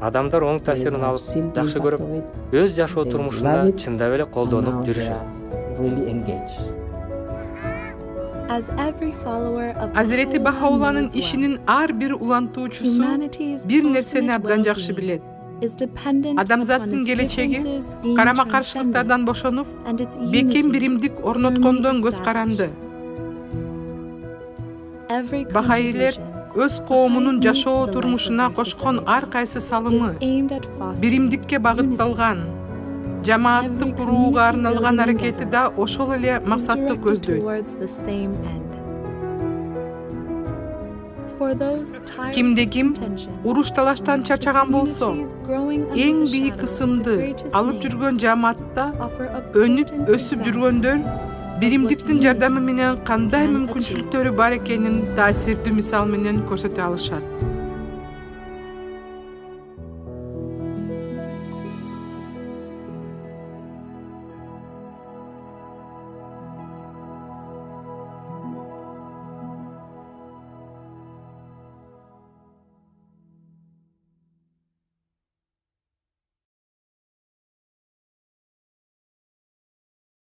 Адамдар оң таасирин алып, жакшы көрүп, өз жашоо турмушунда чындап эле колдонуп жүрүшөт. Азирети Бахауланын ишинин ар бир улантуучусу бир нерсени абдан жакшы билет. Адамзаттын келечеги карама-каршылыктардан бошонуп, бекем биримдик орноткондон көз каранды. Бахаилер өз коомунун жашоо турмушуна кошкон ар кайсы салымы биримдикке багытталган, жамаатты курууга арналган аракети да ошол эле максатты көздөйт. Кимде-ким уруш талаштан чарчаган болсо, эң бийик кысымды алып жүргөн жамаатта өнүп өсүп жүргөндөр биримдиктин жардамы менен кандай мүмкүнчүлүктөрү бар экенин таасирдүү мисал менен көрсөтө алышат.